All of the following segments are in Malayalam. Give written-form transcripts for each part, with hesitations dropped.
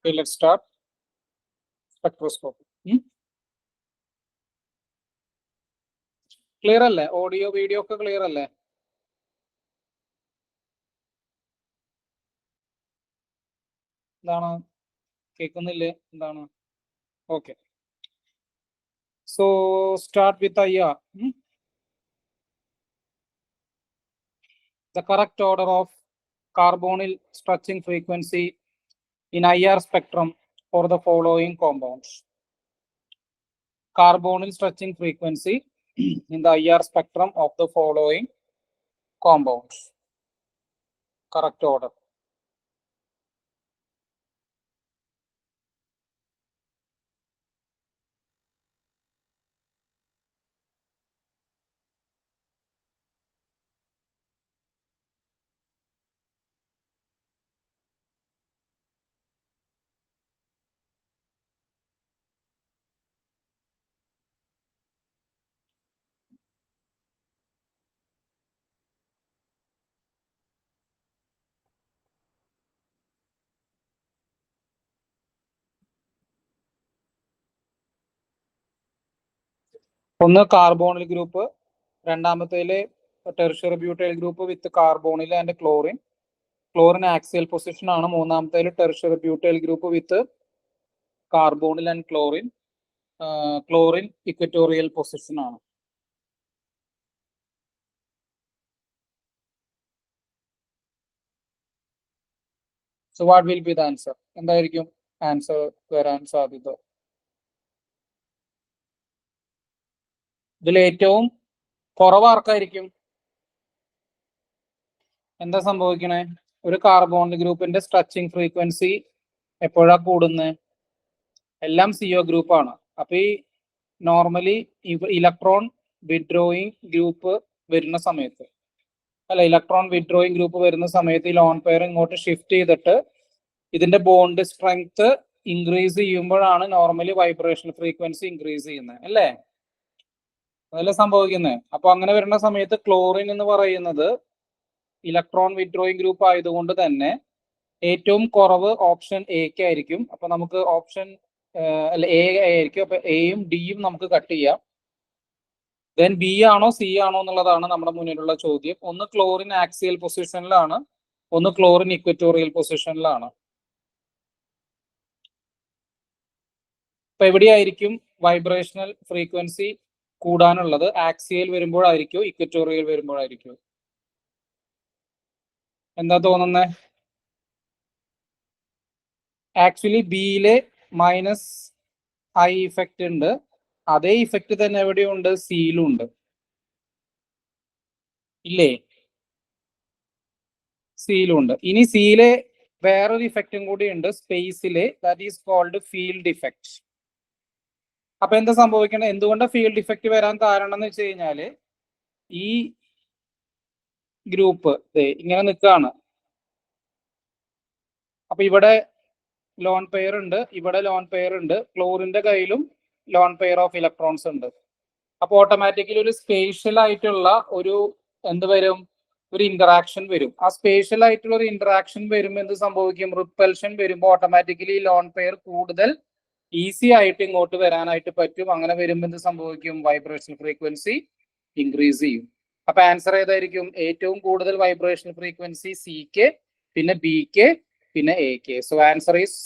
Okay, let's start. Spectroscopy. Clear alle? Audio, video ഒക്കെ clear alle? എന്താണ് കേൾക്കുന്നില്ലേ? എന്താണ്? Okay. So start with IR. The correct order of carbonyl stretching frequency in IR spectrum for the following compounds. Carbonyl stretching frequency in the IR spectrum of the following compounds. Correct order. ഒന്ന് കാർബോണിൽ ഗ്രൂപ്പ്, രണ്ടാമത്തേല് tertiary butyl group with carbonyl and chlorine. Chlorine axial position ആണ്. മൂന്നാമത്തേല് tertiary butyl group with carbonyl and chlorine. Chlorine equatorial position ആണ്. So what will be the answer? എന്തായിരിക്കും ആൻസർ വരാൻ സാധ്യത? ഇതിൽ ഏറ്റവും കുറവ് ആർക്കായിരിക്കും? എന്താ സംഭവിക്കണേ? ഒരു കാർബോണിൽ ഗ്രൂപ്പിന്റെ സ്ട്രെച്ചിങ് ഫ്രീക്വൻസി എപ്പോഴാ കൂടുന്നത്? എല്ലാം CO ഗ്രൂപ്പാണ്. അപ്പൊ ഈ നോർമലി ഇലക്ട്രോൺ വിഡ്രോയിങ് ഗ്രൂപ്പ് വരുന്ന സമയത്ത്, അല്ല, ഇലക്ട്രോൺ വിഡ്രോയിങ് ഗ്രൂപ്പ് വരുന്ന സമയത്ത് ഈ ലോൺ പെയർ ഇങ്ങോട്ട് ഷിഫ്റ്റ് ചെയ്തിട്ട് ഇതിന്റെ ബോണ്ട് സ്ട്രെങ്ത് ഇൻക്രീസ് ചെയ്യുമ്പോഴാണ് നോർമലി വൈബ്രേഷൻ ഫ്രീക്വൻസി ഇൻക്രീസ് ചെയ്യുന്നത്, അല്ലേ? അതല്ലേ സംഭവിക്കുന്നത്. അപ്പൊ അങ്ങനെ വരുന്ന സമയത്ത് ക്ലോറിൻ എന്ന് പറയുന്നത് ഇലക്ട്രോൺ വിഡ്രോയിങ് ഗ്രൂപ്പ് ആയതുകൊണ്ട് തന്നെ ഏറ്റവും കുറവ് ഓപ്ഷൻ എക്ക് ആയിരിക്കും. അപ്പൊ നമുക്ക് ഓപ്ഷൻ അല്ല എ ആയിരിക്കും. അപ്പൊ എയും ഡിയും നമുക്ക് കട്ട് ചെയ്യാം. ദെൻ ബി ആണോ സി ആണോ എന്നുള്ളതാണ് നമ്മുടെ മുന്നിലുള്ള ചോദ്യം. ഒന്ന് ക്ലോറിൻ ആക്സിയൽ പൊസിഷനിലാണ്, ഒന്ന് ക്ലോറിൻ ഇക്വറ്റോറിയൽ പൊസിഷനിലാണ്. അപ്പൊ എവിടെയായിരിക്കും വൈബ്രേഷണൽ ഫ്രീക്വൻസി കൂടാനുള്ളത്? ആക്സിയൽ വരുമ്പോഴായിരിക്കും, ഇക്വറ്റോറിയൽ വരുമ്പോഴായിരിക്കും? എന്താ തോന്നുന്നേ? ആക്ച്വലി ബിയിലെ മൈനസ് ഐ ഇഫക്റ്റ് ഉണ്ട്. അതേ ഇഫക്റ്റ് തന്നെ എവിടെയുണ്ട്? സിയിലും ഉണ്ട്, ഇല്ലേ? സിയിലും ഉണ്ട്. ഇനി സിയിലെ വേറൊരു ഇഫക്റ്റും കൂടി ഉണ്ട് സ്പേസിലെ, that is called field effect. അപ്പൊ എന്താ സംഭവിക്കണം? എന്തുകൊണ്ട് ഫീൽഡ് ഇഫക്റ്റ് വരാൻ കാരണം എന്ന് വെച്ച് കഴിഞ്ഞാല് ഈ ഗ്രൂപ്പ് ഇങ്ങനെ നിൽക്കുകയാണ്. അപ്പൊ ഇവിടെ ലോൺ പെയർ ഉണ്ട്, ഇവിടെ ലോൺ പെയർ ഉണ്ട്, ക്ലോറിന്റെ കയ്യിലും ലോൺ പെയർ ഓഫ് ഇലക്ട്രോൺസ് ഉണ്ട്. അപ്പൊ ഓട്ടോമാറ്റിക്കലി ഒരു സ്പേഷ്യൽ ആയിട്ടുള്ള ഒരു എന്ത് വരും? ഒരു ഇന്ററാക്ഷൻ വരും. ആ സ്പേഷ്യൽ ആയിട്ടുള്ള ഒരു ഇന്ററാക്ഷൻ വരുമ്പോൾ എന്ത് സംഭവിക്കും? റിപ്പൽഷൻ വരുമ്പോൾ ഓട്ടോമാറ്റിക്കലി ലോൺ പെയർ കൂടുതൽ ഈസി ആയിട്ട് ഇങ്ങോട്ട് വരാനായിട്ട് പറ്റും. അങ്ങനെ വരുമ്പോൾ എന്ത് സംഭവിക്കും? വൈബ്രേഷൻ ഫ്രീക്വൻസി ഇൻക്രീസ് ചെയ്യും. അപ്പൊ ആൻസർ ഏതായിരിക്കും? ഏറ്റവും കൂടുതൽ വൈബ്രേഷൻ ഫ്രീക്വൻസി സിക്ക്, പിന്നെ ബിക്ക്, പിന്നെ എക്ക്. So answer is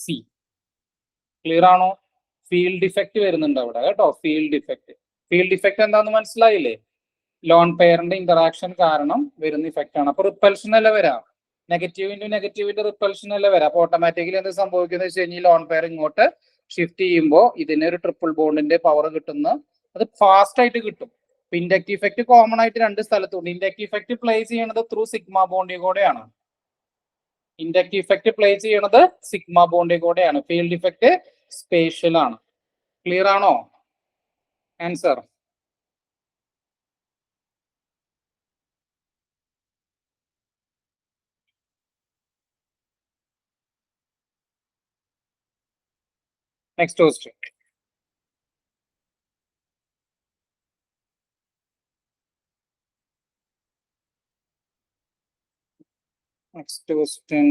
C. Clear ആണോ? ഫീൽഡ് ഇഫക്റ്റ് വരുന്നുണ്ട് അവിടെ കേട്ടോ. Field effect. ഫീൽഡ് ഇഫക്റ്റ് എന്താന്ന് മനസ്സിലായില്ലേ? ലോൺ പെയറിന്റെ ഇന്ററാക്ഷൻ കാരണം വരുന്ന ഇഫക്റ്റ് ആണ്. അപ്പൊ റിപ്പൽഷൻ അല്ല വരാം, നെഗറ്റീവ് ഇൻറ്റു നെഗറ്റീവിന്റെ റിപ്പൽഷൻ അല്ല വരാം. അപ്പൊ ഓട്ടോമാറ്റിക്കലി എന്ത് സംഭവിക്കുന്നത് വെച്ച് കഴിഞ്ഞാൽ ലോൺ പെയർ ഇങ്ങോട്ട് ഷിഫ്റ്റ് ചെയ്യുമ്പോൾ ഇതിന് ഒരു ട്രിപ്പിൾ ബോണ്ടിന്റെ പവർ കിട്ടുന്ന, അത് ഫാസ്റ്റ് ആയിട്ട് കിട്ടും. ഇൻഡക്റ്റീവ് ഇഫക്റ്റ് കോമൺ ആയിട്ട് രണ്ട് സ്ഥലത്തുണ്ട്. ഇൻഡക്റ്റീവ് ഇഫക്റ്റ് പ്ലേസ് ചെയ്യണത് ത്രൂ സിഗ്മ ബോണ്ടിൽ കൂടെയാണ്. ഇൻഡക്റ്റീവ് ഇഫക്റ്റ് പ്ലേസ് ചെയ്യണത് സിഗ്മ ബോണ്ടിൽ കൂടെയാണ്. ഫീൽഡ് ഇഫക്റ്റ് സ്പേഷ്യൽ ആണ്. ക്ലിയർ ആണോ? Answer next question. Next question.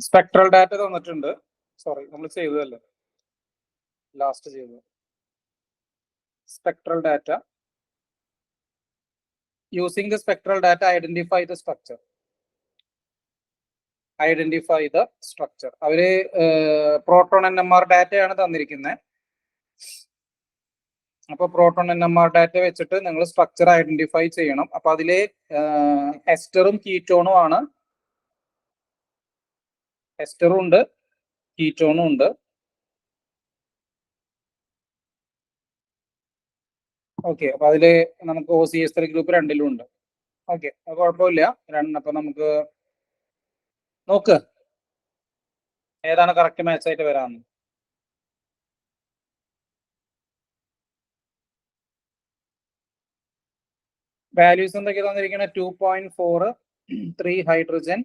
Spectral data തന്നിട്ടുണ്ട്. സോറി, നമ്മൾ ചെയ്തതല്ലേ, ലാസ്റ്റ് ചെയ്തത്. Spectral data, using the spectral data identify the structure. Identify the structure. അവര് പ്രോട്ടോൺ NMR ഡാറ്റയാണ് തന്നിരിക്കുന്നത്. അപ്പൊ പ്രോട്ടോൺ NMR ഡാറ്റ വെച്ചിട്ട് നിങ്ങൾ സ്ട്രക്ചർ ഐഡന്റിഫൈ ചെയ്യണം. അപ്പൊ അതില് എസ്റ്ററും കീറ്റോണും ആണ്. എസ്റ്ററും ഉണ്ട്, കീറ്റോണും ഉണ്ട്. ഓക്കെ, അപ്പൊ അതില് നമുക്ക് OCH3 ഗ്രൂപ്പ് രണ്ടിലും ഉണ്ട്. ഓക്കെ, കുഴപ്പമില്ല. അപ്പൊ നമുക്ക് നോക്ക് ഏതാണ് കറക്റ്റ് മാച്ച് ആയിട്ട് വരാമെന്ന്. വാല്യൂസ് എന്തൊക്കെ തന്നിരിക്കുന്നത്? 2.4 3 hydrogen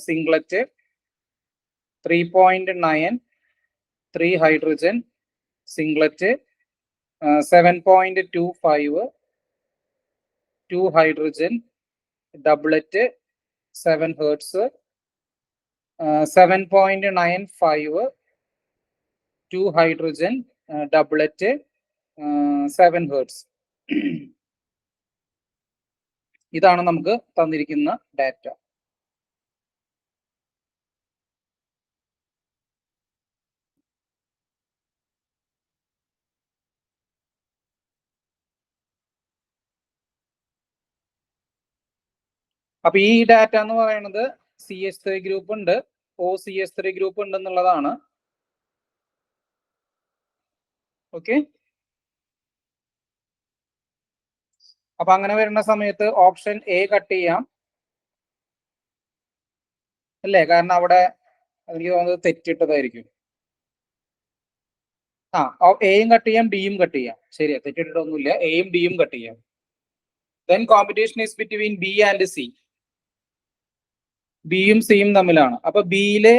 singlet, 3.9 3 hydrogen singlet, 7.25 2 hydrogen doublet 7 hertz, 7.95 2 hydrogen doublet 7 hertz. ഇതാണ് നമുക്ക് തന്നിരിക്കുന്ന ഡാറ്റ. അപ്പൊ ഈ ഡാറ്റ എന്ന് പറയുന്നത് CH3 ഗ്രൂപ്പ് ഉണ്ട്, OCH3 ഗ്രൂപ്പ് ഉണ്ട് എന്നുള്ളതാണ്. ഓക്കെ, അപ്പൊ അങ്ങനെ വരുന്ന സമയത്ത് ഓപ്ഷൻ A കട്ട് ചെയ്യാം അല്ലേ? കാരണം അവിടെ എനിക്ക് തോന്നുന്നത് തെറ്റിട്ടതായിരിക്കും. Aയും കട്ട് ചെയ്യാം, Dയും കട്ട് ചെയ്യാം. ശരിയാ, തെറ്റിട്ടൊന്നുമില്ല. Aയും Dയും കട്ട് ചെയ്യാം. Then competition is between B and C. ബിയും സിയും തമ്മിലാണ്. അപ്പൊ ബിയിലെ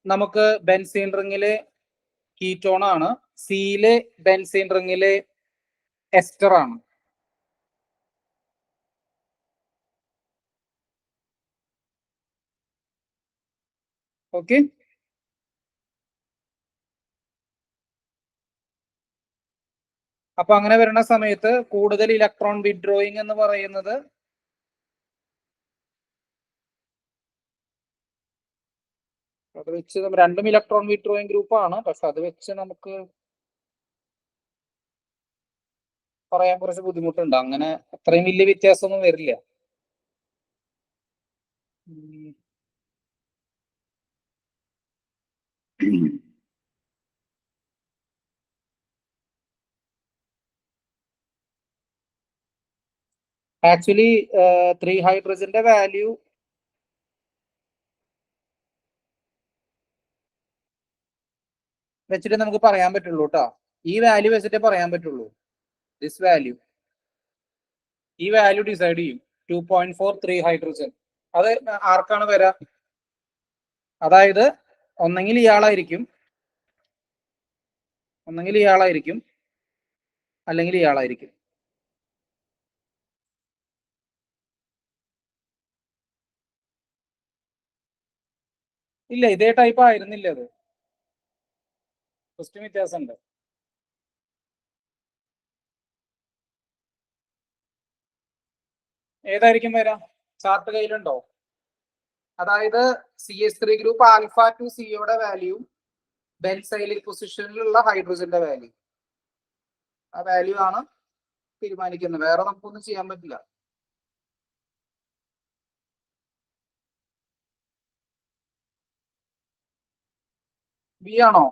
നമുക്ക് ബെൻസീൻ റിങ്ങിലെ കീറ്റോൺ ആണ്, സിയിലെ ബെൻസീൻ റിങ്ങിലെ എസ്റ്റർ ആണ്. ഓക്കെ, അപ്പൊ അങ്ങനെ വരുന്ന സമയത്ത് കൂടുതൽ ഇലക്ട്രോൺ വിഡ്രോയിങ് എന്ന് പറയുന്നത് അത് വെച്ച് രണ്ടും ഇലക്ട്രോൺ വിഡ്രോയിങ് ഗ്രൂപ്പാണ്. പക്ഷെ അത് വെച്ച് നമുക്ക് പറയാൻ കുറച്ച് ബുദ്ധിമുട്ടുണ്ട്. അങ്ങനെ അത്രയും വലിയ വ്യത്യാസമൊന്നും വരില്ല. ആക്ച്വലി 3 ഹൈഡ്രജന്റെ വാല്യൂ വെച്ചിട്ട് നമുക്ക് പറയാൻ പറ്റുള്ളൂ കേട്ടോ. ഈ വാല്യൂ വെച്ചിട്ടേ പറയാൻ പറ്റുള്ളൂ. ദിസ് വാല്യൂ, ഈ വാല്യൂ ഡിസൈഡ് ചെയ്യും. 2.4 3 ഹൈഡ്രജൻ. അത് ആർക്കാണ് വരാ? അതായത് ഒന്നെങ്കിൽ ഇയാളായിരിക്കും, അല്ലെങ്കിൽ ഇയാളായിരിക്കും. ഇല്ല, ഇതേ ടൈപ്പ് ആയിരുന്നില്ല അത്. ക്വസ്റ്റ്യൻ വ്യത്യാസമുണ്ട്. ഏതായിരിക്കും വരാം? ചാർട്ട് കയ്യിലുണ്ടോ? അതായത് CH3 ഗ്രൂപ്പ് ആൽഫ ടു സിയുടെ വാല്യൂ, ബെൻസൈലിക് പൊസിഷനിലുള്ള ഹൈഡ്രജന്റെ വാല്യൂ, ആ വാല്യൂ ആണ് തീരുമാനിക്കുന്നത്. വേറെ നമുക്കൊന്നും ചെയ്യാൻ പറ്റില്ല. ബി ആണോ?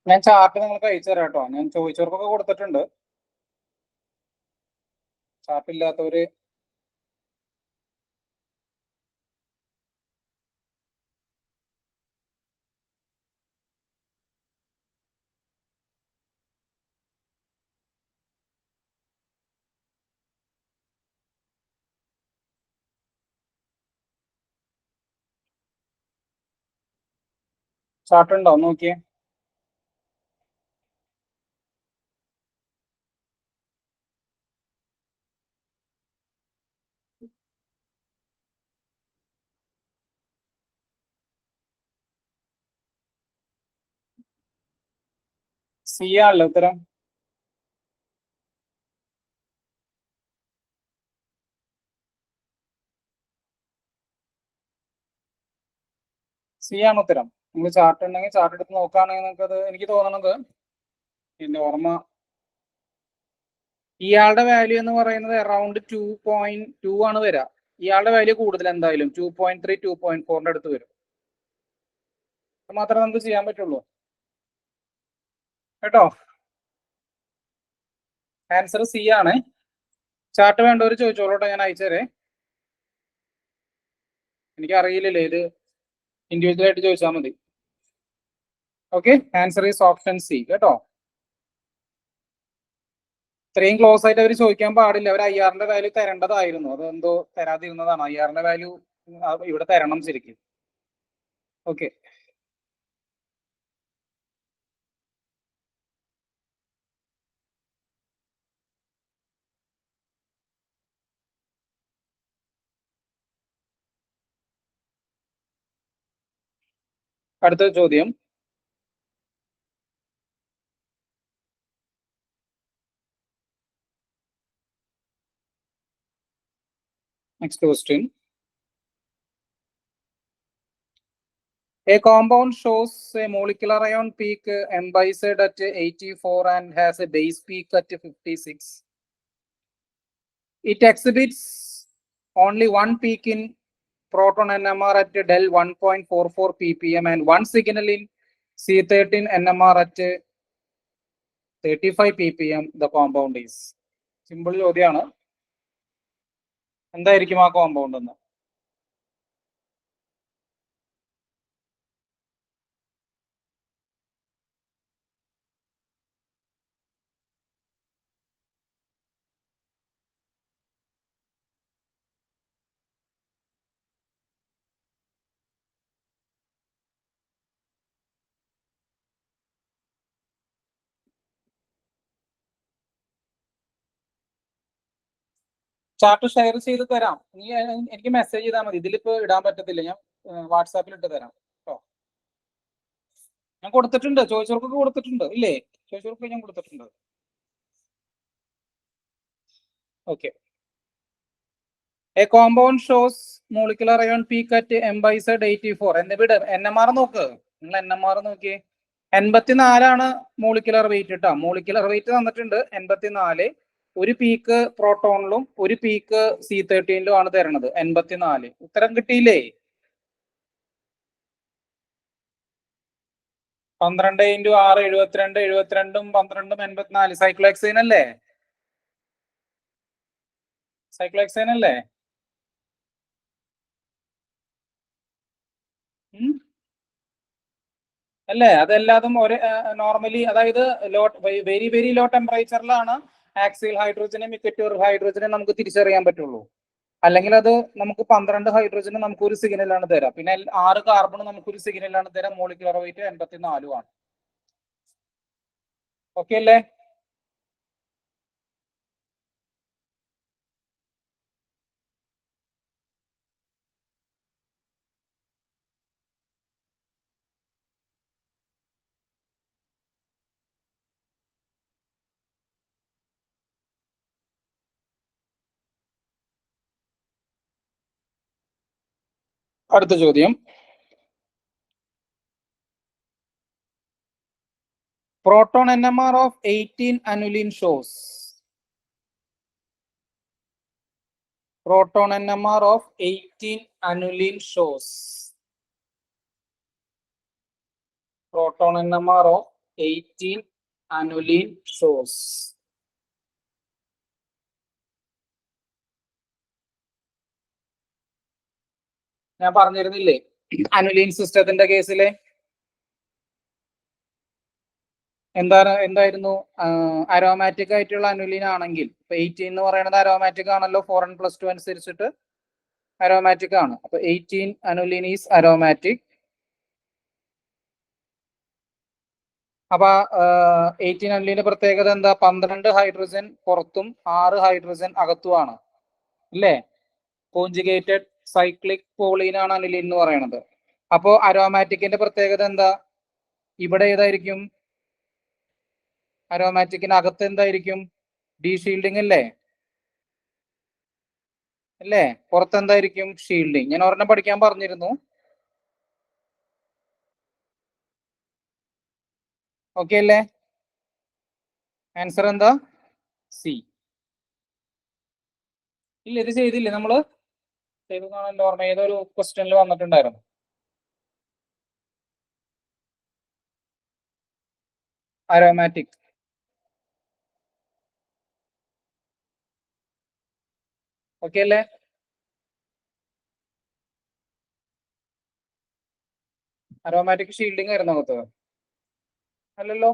ഞാൻ ചാർട്ട് നിങ്ങൾക്ക് അയച്ചു തരാം കേട്ടോ. ഞാൻ ചോദിച്ചവർക്കൊക്കെ കൊടുത്തിട്ടുണ്ട്. ചാർട്ട് ഇല്ലാത്തവര് ചാർട്ട് ഉണ്ടോ നോക്കിയേ. സി ആണല്ലോ ഉത്തരം. സി ആണ് ഉത്തരം. നിങ്ങൾ ചാർട്ട് ഉണ്ടെങ്കിൽ ചാർട്ട് എടുത്ത് നോക്കുകയാണെങ്കിൽ നിങ്ങൾക്ക് അത് എനിക്ക് തോന്നണത് എന്റെ ഓർമ്മ ഇയാളുടെ വാല്യൂ എന്ന് പറയുന്നത് അറൌണ്ട് 2.2 ആണ് വരിക. ഇയാളുടെ വാല്യൂ കൂടുതൽ എന്തായാലും 2.3 2.4 അടുത്ത് വരും. അത് മാത്രമേ നമുക്ക് ചെയ്യാൻ പറ്റുള്ളൂ കേട്ടോ. ആൻസർ സി ആണ്. ചാർട്ട് വേണ്ടവർ ചോദിച്ചോളൂട്ടോ, ഞാൻ അയച്ചുതരേ. എനിക്ക് അറിയില്ലല്ലേ, ഇത് ഇൻഡിവിജ്വൽ ആയിട്ട് ചോദിച്ചാൽ മതി. Okay, answer is option C കേട്ടോ. ഇത്രയും ക്ലോസ് ആയിട്ട് അവർ ചോദിക്കാൻ പാടില്ല. അവർ IR വാല്യൂ തരേണ്ടതായിരുന്നു, അതെന്തോ തരാതിരുന്നതാണ്. IR വാല്യൂ ഇവിടെ തരണം ശരിക്കും. ഓക്കെ, അടുത്ത ചോദ്യം. Next question. A compound shows a molecular ion peak M/Z at 84 and has a base peak at 56. It exhibits only one peak in proton NMR at del 1.44 ppm and one signal in C13 NMR at 35 ppm. The compound is. Simple ചോദ്യമാണ്. എന്തായിരിക്കും ആ കോമ്പൗണ്ട് എന്ന്? ചാർട്ട് ഷെയർ ചെയ്ത് തരാം. നീ എനിക്ക് മെസ്സേജ് ചെയ്താൽ മതി. ഇതിലിപ്പോ ഇടാൻ പറ്റത്തില്ല, ഞാൻ വാട്സാപ്പിൽ ഇട്ട് തരാം കേട്ടോ. ഞാൻ കൊടുത്തിട്ടുണ്ട്, ചോദിച്ചവർക്കൊക്കെ കൊടുത്തിട്ടുണ്ട് ഇല്ലേ? ചോദിച്ചവർക്ക് ഞാൻ കൊടുത്തിട്ടുണ്ട്. Okay. A compound shows molecular ion peak at M/Z 84. എന്നിവിടെ NMR നോക്ക്, നിങ്ങൾ NMR നോക്കിയേ. 84 മോളിക്കുലർ വെയിറ്റ് കേട്ടോ. മോളിക്കുലർ വെയിറ്റ് തന്നിട്ടുണ്ട് 84. ഒരു പീക്ക് പ്രോട്ടോണിലും ഒരു പീക്ക് C13 ആണ് തരണത്. 84. ഉത്തരം കിട്ടിയില്ലേ? 12 × 6 72, 72 12 84. സൈക്ലോഹെക്സേൻ അല്ലേ? സൈക്ലോഹെക്സേൻ അല്ലേ? അല്ലേ? അതെല്ലാതും ഒരു നോർമലി, അതായത് വെരി വെരി ലോ ടെമ്പറേച്ചറിലാണ് ആക്സിയൽ ഹൈഡ്രോജനും ഇക്വറ്റോറിയൽ ഹൈഡ്രോജനും നമുക്ക് തിരിച്ചറിയാൻ പറ്റുള്ളൂ. അല്ലെങ്കിൽ അത് നമുക്ക് 12 ഹൈഡ്രോജനും നമുക്ക് ഒരു സിഗ്നലാണ് തരാം, പിന്നെ 6 കാർബണും നമുക്ക് ഒരു സിഗ്നലാണ് തരാം. മോളിക്കുലർ വെയിറ്റ് 84 ആണ്. ഓക്കെ അല്ലേ? അടുത്ത ചോദ്യം. Proton NMR of 18 aniline shows. Proton NMR of 18 aniline shows. Proton NMR of 18 aniline shows. ഞാൻ പറഞ്ഞിരുന്നില്ലേ അനുലീൻ സിസ്റ്റത്തിന്റെ കേസിലെ എന്തായിരുന്നു? അരോമാറ്റിക് ആയിട്ടുള്ള അനുലീൻ ആണെങ്കിൽ, ഇപ്പൊ 18 എന്ന് പറയുന്നത് അരോമാറ്റിക് ആണല്ലോ. 4n+2 അനുസരിച്ചിട്ട് അരോമാറ്റിക് ആണ്. അപ്പൊ 18 അനുലീൻ ഈസ് അരോമാറ്റിക്. അപ്പൊ 18 പ്രത്യേകത എന്താ? 12 ഹൈഡ്രജൻ പുറത്തും 6 ഹൈഡ്രജൻ അകത്തുമാണ് അല്ലേ? കോഞ്ചുഗേറ്റഡ് സൈക്ലിക് പോളീനാണ് അനിലിൻ എന്ന് പറയുന്നത്. അപ്പോ അരോമാറ്റിക്കിന്റെ പ്രത്യേകത എന്താ? ഇവിടെ ഏതായിരിക്കും? അരോമാറ്റിക്കിന് അകത്ത് എന്തായിരിക്കും? ഡി ഷീൽഡിംഗ് അല്ലേ? അല്ലേ? പുറത്ത് എന്തായിരിക്കും? ഷീൽഡിങ്. ഞാൻ ഒരെണ്ണം പഠിക്കാൻ പറഞ്ഞിരുന്നു. ഓക്കെ അല്ലേ? ആൻസർ എന്താ? സി. ഇല്ല, ഇത് ചെയ്തില്ലേ നമ്മള്? ചെയ്തെന്നാണ് എന്റെ ഓർമ്മ. ഏതൊരു ക്വസ്റ്റ്യനിൽ വന്നിട്ടുണ്ടായിരുന്നു. അരോമാറ്റിക്. ഓക്കെ അല്ലേ? അരോമാറ്റിക് ഷീൽഡിംഗ് ആയിരുന്നു അകത്ത്? അല്ലല്ലോ.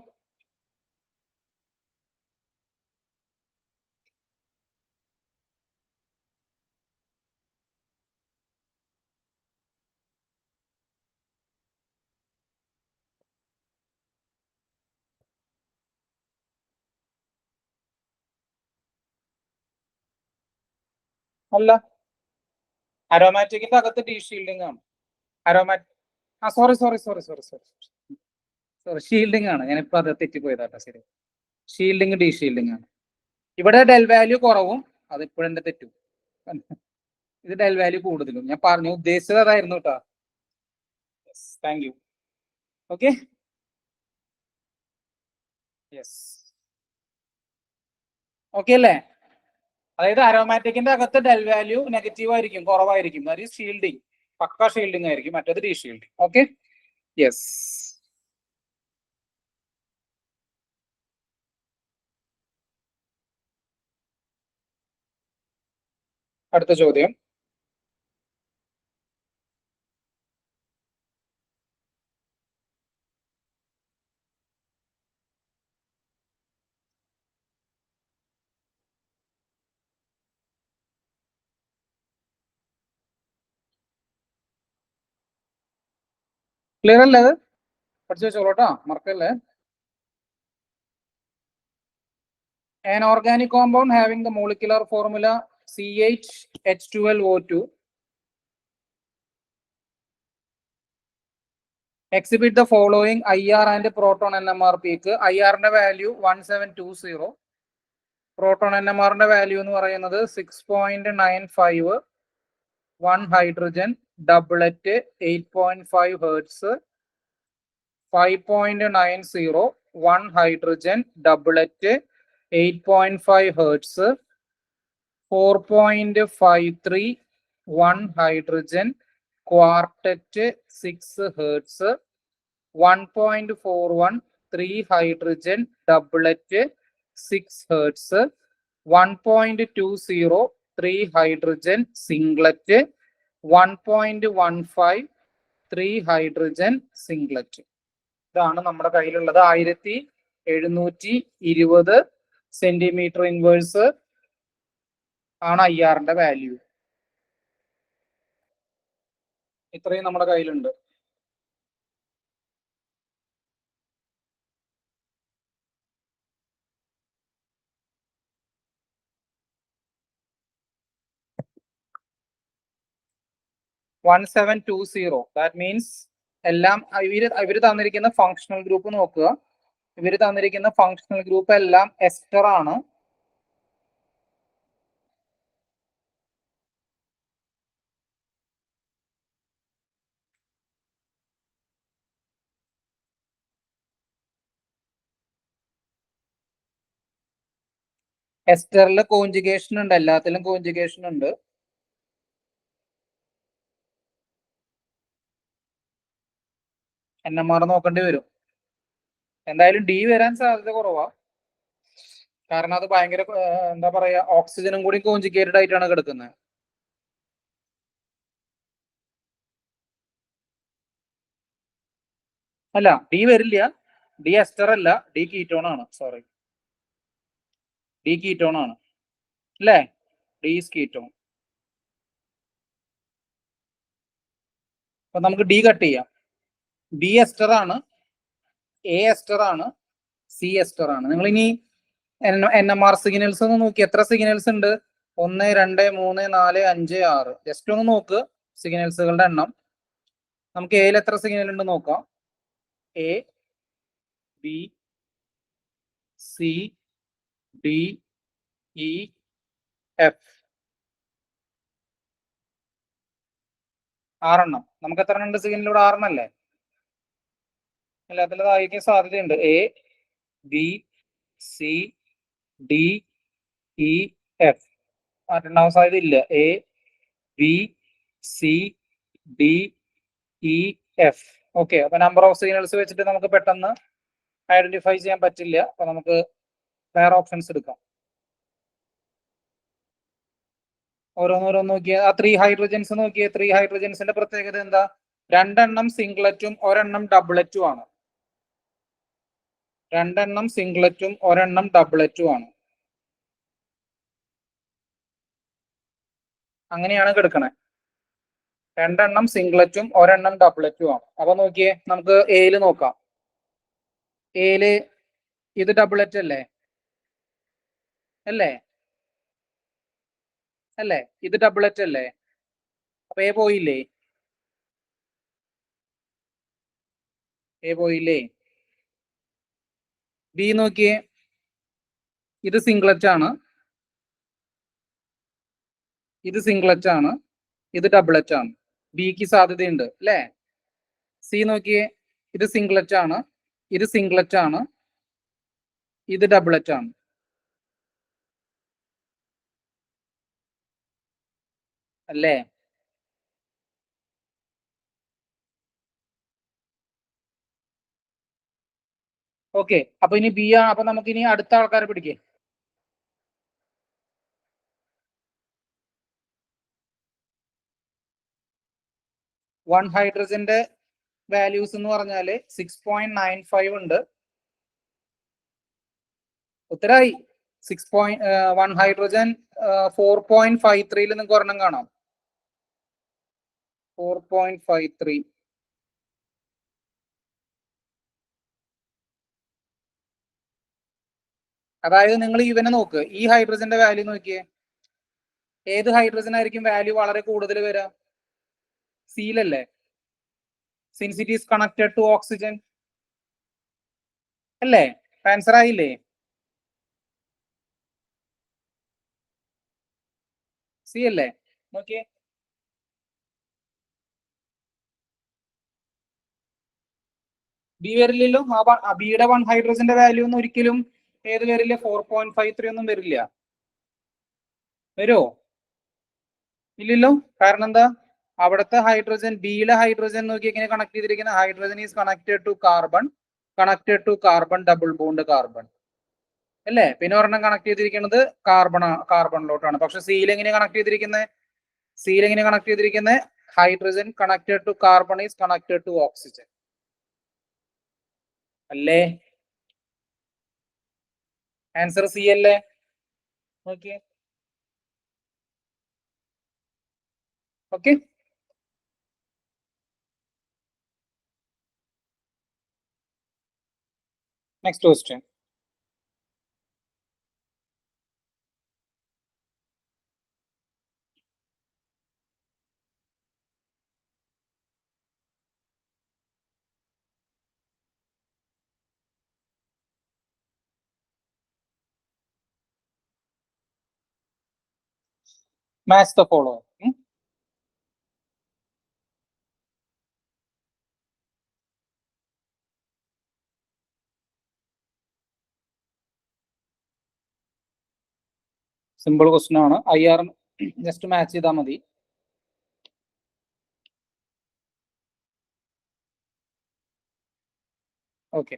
അല്ല, അരോമാറ്റിക്കിന്റെ അകത്ത് ഡി ഷീൽഡിംഗ് ആണ്. സോറി, ഷീൽഡിംഗ് ആണ്. ഞാനിപ്പോ അത് തെറ്റിപ്പോയതാട്ടോ. ശരി, ഷീൽഡിംഗ് ഡി ഷീൽഡിംഗ് ആണ്. ഇവിടെ ഡെൽ വാല്യൂ കുറവും, അത് ഇപ്പോഴും എന്റെ തെറ്റും. ഇത് ഡെൽ വാല്യൂ കൂടുതലും. ഞാൻ പറഞ്ഞു ഉദ്ദേശിച്ചത് അതായിരുന്നു കേട്ടോ. Thank you. Okay, yes, okay അല്ലേ? അതായത് അരോമാറ്റിക്കിന്റെ അകത്ത് ഡെൽ വാല്യൂ നെഗറ്റീവ് ആയിരിക്കും, കുറവായിരിക്കും. അതായത് ഷീൽഡിംഗ്, പക്ക ഷീൽഡിംഗ് ആയിരിക്കും. മറ്റേത് ഡി ഷീൽഡിംഗ്. Okay, yes. അടുത്ത ചോദ്യം. ക്ലിയർ അല്ലേ? അത് പഠിച്ചു വെച്ചോളൂട്ടോ, മറക്കല്ലേ. An organic compound having the molecular formula CH_H12O2 exhibit the following IR and proton NMR peak. IR ന്റെ വാല്യൂ 1720, പ്രോട്ടോൺ NMR ന്റെ വാല്യൂ എന്ന് പറയുന്നത് 6.95, 1 hydrogen, doublet 8.5 hertz, 5.90, 1 hydrogen, doublet 8.5 hertz, 4.53, 1 hydrogen, quartet 6 hertz, 1.41, 3 hydrogen, doublet 6 hertz, 1.20, 3 hydrogen, singlet 1.15, 3 hydrogen, singlet. ഇതാണ് നമ്മുടെ കയ്യിലുള്ളത്. 1720 സെന്റിമീറ്റർ ഇൻവേഴ്സ് ആണ് IR ന്റെ വാല്യൂ. ഇത്രയും നമ്മുടെ കയ്യിലുണ്ട്. ദാറ്റ് മീൻസ് എല്ലാം ഇവര് തന്നിരിക്കുന്ന ഫങ്ഷണൽ ഗ്രൂപ്പ് നോക്കുക. ഇവര് തന്നിരിക്കുന്ന ഫങ്ഷണൽ ഗ്രൂപ്പ് എല്ലാം എസ്റ്റർ ആണ്. എസ്റ്ററിൽ കോഞ്ചുഗേഷൻ ഉണ്ട്, എല്ലാത്തിലും കോഞ്ചുഗേഷൻ ഉണ്ട്. NMR നോക്കേണ്ടി വരും. എന്തായാലും ഡി വരാൻ സാധ്യത കുറവാ. കാരണം അത് ഭയങ്കര എന്താ പറയാ, ഓക്സിജനും കൂടി കോഞ്ചുഗേറ്റഡ് ആയിട്ടാണ് കിടക്കുന്നത്. അല്ല, ഡി വരില്ല. ഡി എസ്റ്റർ അല്ല, ഡി കീറ്റോൺ ആണ്. സോറി, ഡി കീറ്റോൺ ആണ് അല്ലേ? D is ketone. അപ്പൊ നമുക്ക് ഡി കട്ട് ചെയ്യാം. ബി എസ്റ്റർ ആണ്, എ എസ്റ്റർ ആണ്, സി എസ്റ്റർ ആണ്. നിങ്ങൾ ഇനി NMR സിഗ്നൽസ് ഒന്ന് നോക്കി, എത്ര സിഗ്നൽസ് ഉണ്ട്? 1 2 3 4 5 6. ജസ്റ്റ് ഒന്ന് നോക്ക് സിഗ്നൽസുകളുടെ എണ്ണം. നമുക്ക് എയിൽ എത്ര സിഗ്നൽ ഉണ്ട് നോക്കാം. A, B, C, D, E, F. 6 നമുക്ക് എത്ര ഉണ്ട് സിഗ്നൽ ഇവിടെ? 6 അല്ലേ? എല്ലാത്തിലും സാധ്യതയുണ്ട്. A, B, C, D, E, F. മാറ്റുണ്ടാവാൻ സാധ്യത ഇല്ല. A, B, C, D, E, F. Okay, അപ്പൊ നമ്പർ ഓഫ് സിഗ്നൽസ് വെച്ചിട്ട് നമുക്ക് പെട്ടെന്ന് ഐഡന്റിഫൈ ചെയ്യാൻ പറ്റില്ല. അപ്പൊ നമുക്ക് വേറെ ഓപ്ഷൻസ് എടുക്കാം. ഓരോന്നോരോന്ന് നോക്കിയാൽ ആ 3 ഹൈഡ്രജൻസ് നോക്കിയേ. 3 ഹൈഡ്രജൻസിന്റെ പ്രത്യേകത എന്താ? 2 സിംഗ്ലറ്റും 1 ഡബിളറ്റും ആണ്. 2 സിംഗ്ലറ്റും 1 ഡബിളറ്റും ആണ്. അങ്ങനെയാണ് കിടക്കണേ. 2 സിംഗ്ലറ്റും 1 ഡബിളറ്റും ആണ്. അപ്പൊ നോക്കിയേ, നമുക്ക് എയില് നോക്കാം. എയില് ഇത് ഡബിളറ്റ് അല്ലേ? അല്ലേ? അല്ലേ? ഇത് ഡബിളറ്റ് അല്ലേ? അപ്പൊ എ പോയില്ലേ? എ പോയില്ലേ? ബി നോക്കിയേ, ഇത് സിംഗ്ലറ്റ് ആണ്, ഇത് സിംഗ്ലറ്റ് ആണ്, ഇത് ഡബിളറ്റ് ആണ്. ബിക്ക് സാധ്യതയുണ്ട് അല്ലേ? സി നോക്കിയേ, ഇത് സിംഗ്ലറ്റ് ആണ്, ഇത് സിംഗ്ലറ്റ് ആണ്, ഇത് ഡബിളറ്റ് ആണ്. അല്ലേ? ഓക്കെ, അപ്പൊ ഇനി ബി ആ. അപ്പൊ നമുക്ക് ഇനി അടുത്ത ആൾക്കാരെ പിടിക്കേ. 1 ഹൈഡ്രജന്റെ വാല്യൂസ് എന്ന് പറഞ്ഞാല് 6.95 ഉണ്ട്. ഉത്തരായി 1 ഹൈഡ്രജൻ 4.53 നിങ്ങൾക്ക് ഒരെണ്ണം കാണാം. 4.53. അതായത് നിങ്ങൾ ഇവനെ നോക്ക്, ഈ ഹൈഡ്രജന്റെ വാല്യൂ നോക്കിയേ. ഏത് ഹൈഡ്രജൻ ആയിരിക്കും വാല്യൂ വളരെ കൂടുതൽ വരാ? സിയിലല്ലേ? Since it is connected to oxygen അല്ലേ? ആൻസർ ആയില്ലേ? സി അല്ലേ? നോക്കിയേ, ബി വരില്ലല്ലോ. ആ ബിയുടെ 1 ഹൈഡ്രജന്റെ വാല്യൂ ഒന്നും ഒരിക്കലും ഏത് വരില്ല? 4.53 ഒന്നും വരില്ല. വരുമോ? ഇല്ലല്ലോ. കാരണം എന്താ? അവിടുത്തെ ഹൈഡ്രജൻ, ബിയിലെ ഹൈഡ്രജൻ നോക്കി എങ്ങനെ കണക്ട് ചെയ്തിരിക്കുന്ന? Hydrogen is connected to carbon double bond carbon അല്ലേ? പിന്നെ ഒരെണ്ണം കണക്ട് ചെയ്തിരിക്കുന്നത് കാർബണിലോട്ടാണ്. പക്ഷെ സിയിൽ എങ്ങനെ കണക്ട് ചെയ്തിരിക്കുന്നത്? Hydrogen connected to carbon is connected to oxygen അല്ലേ? ആൻസർ സി അല്ലേ? Okay okay. Next question. Match the following. Simple question ആണ്. IR ജസ്റ്റ് മാച്ച് ചെയ്താൽ മതി. ഓക്കെ,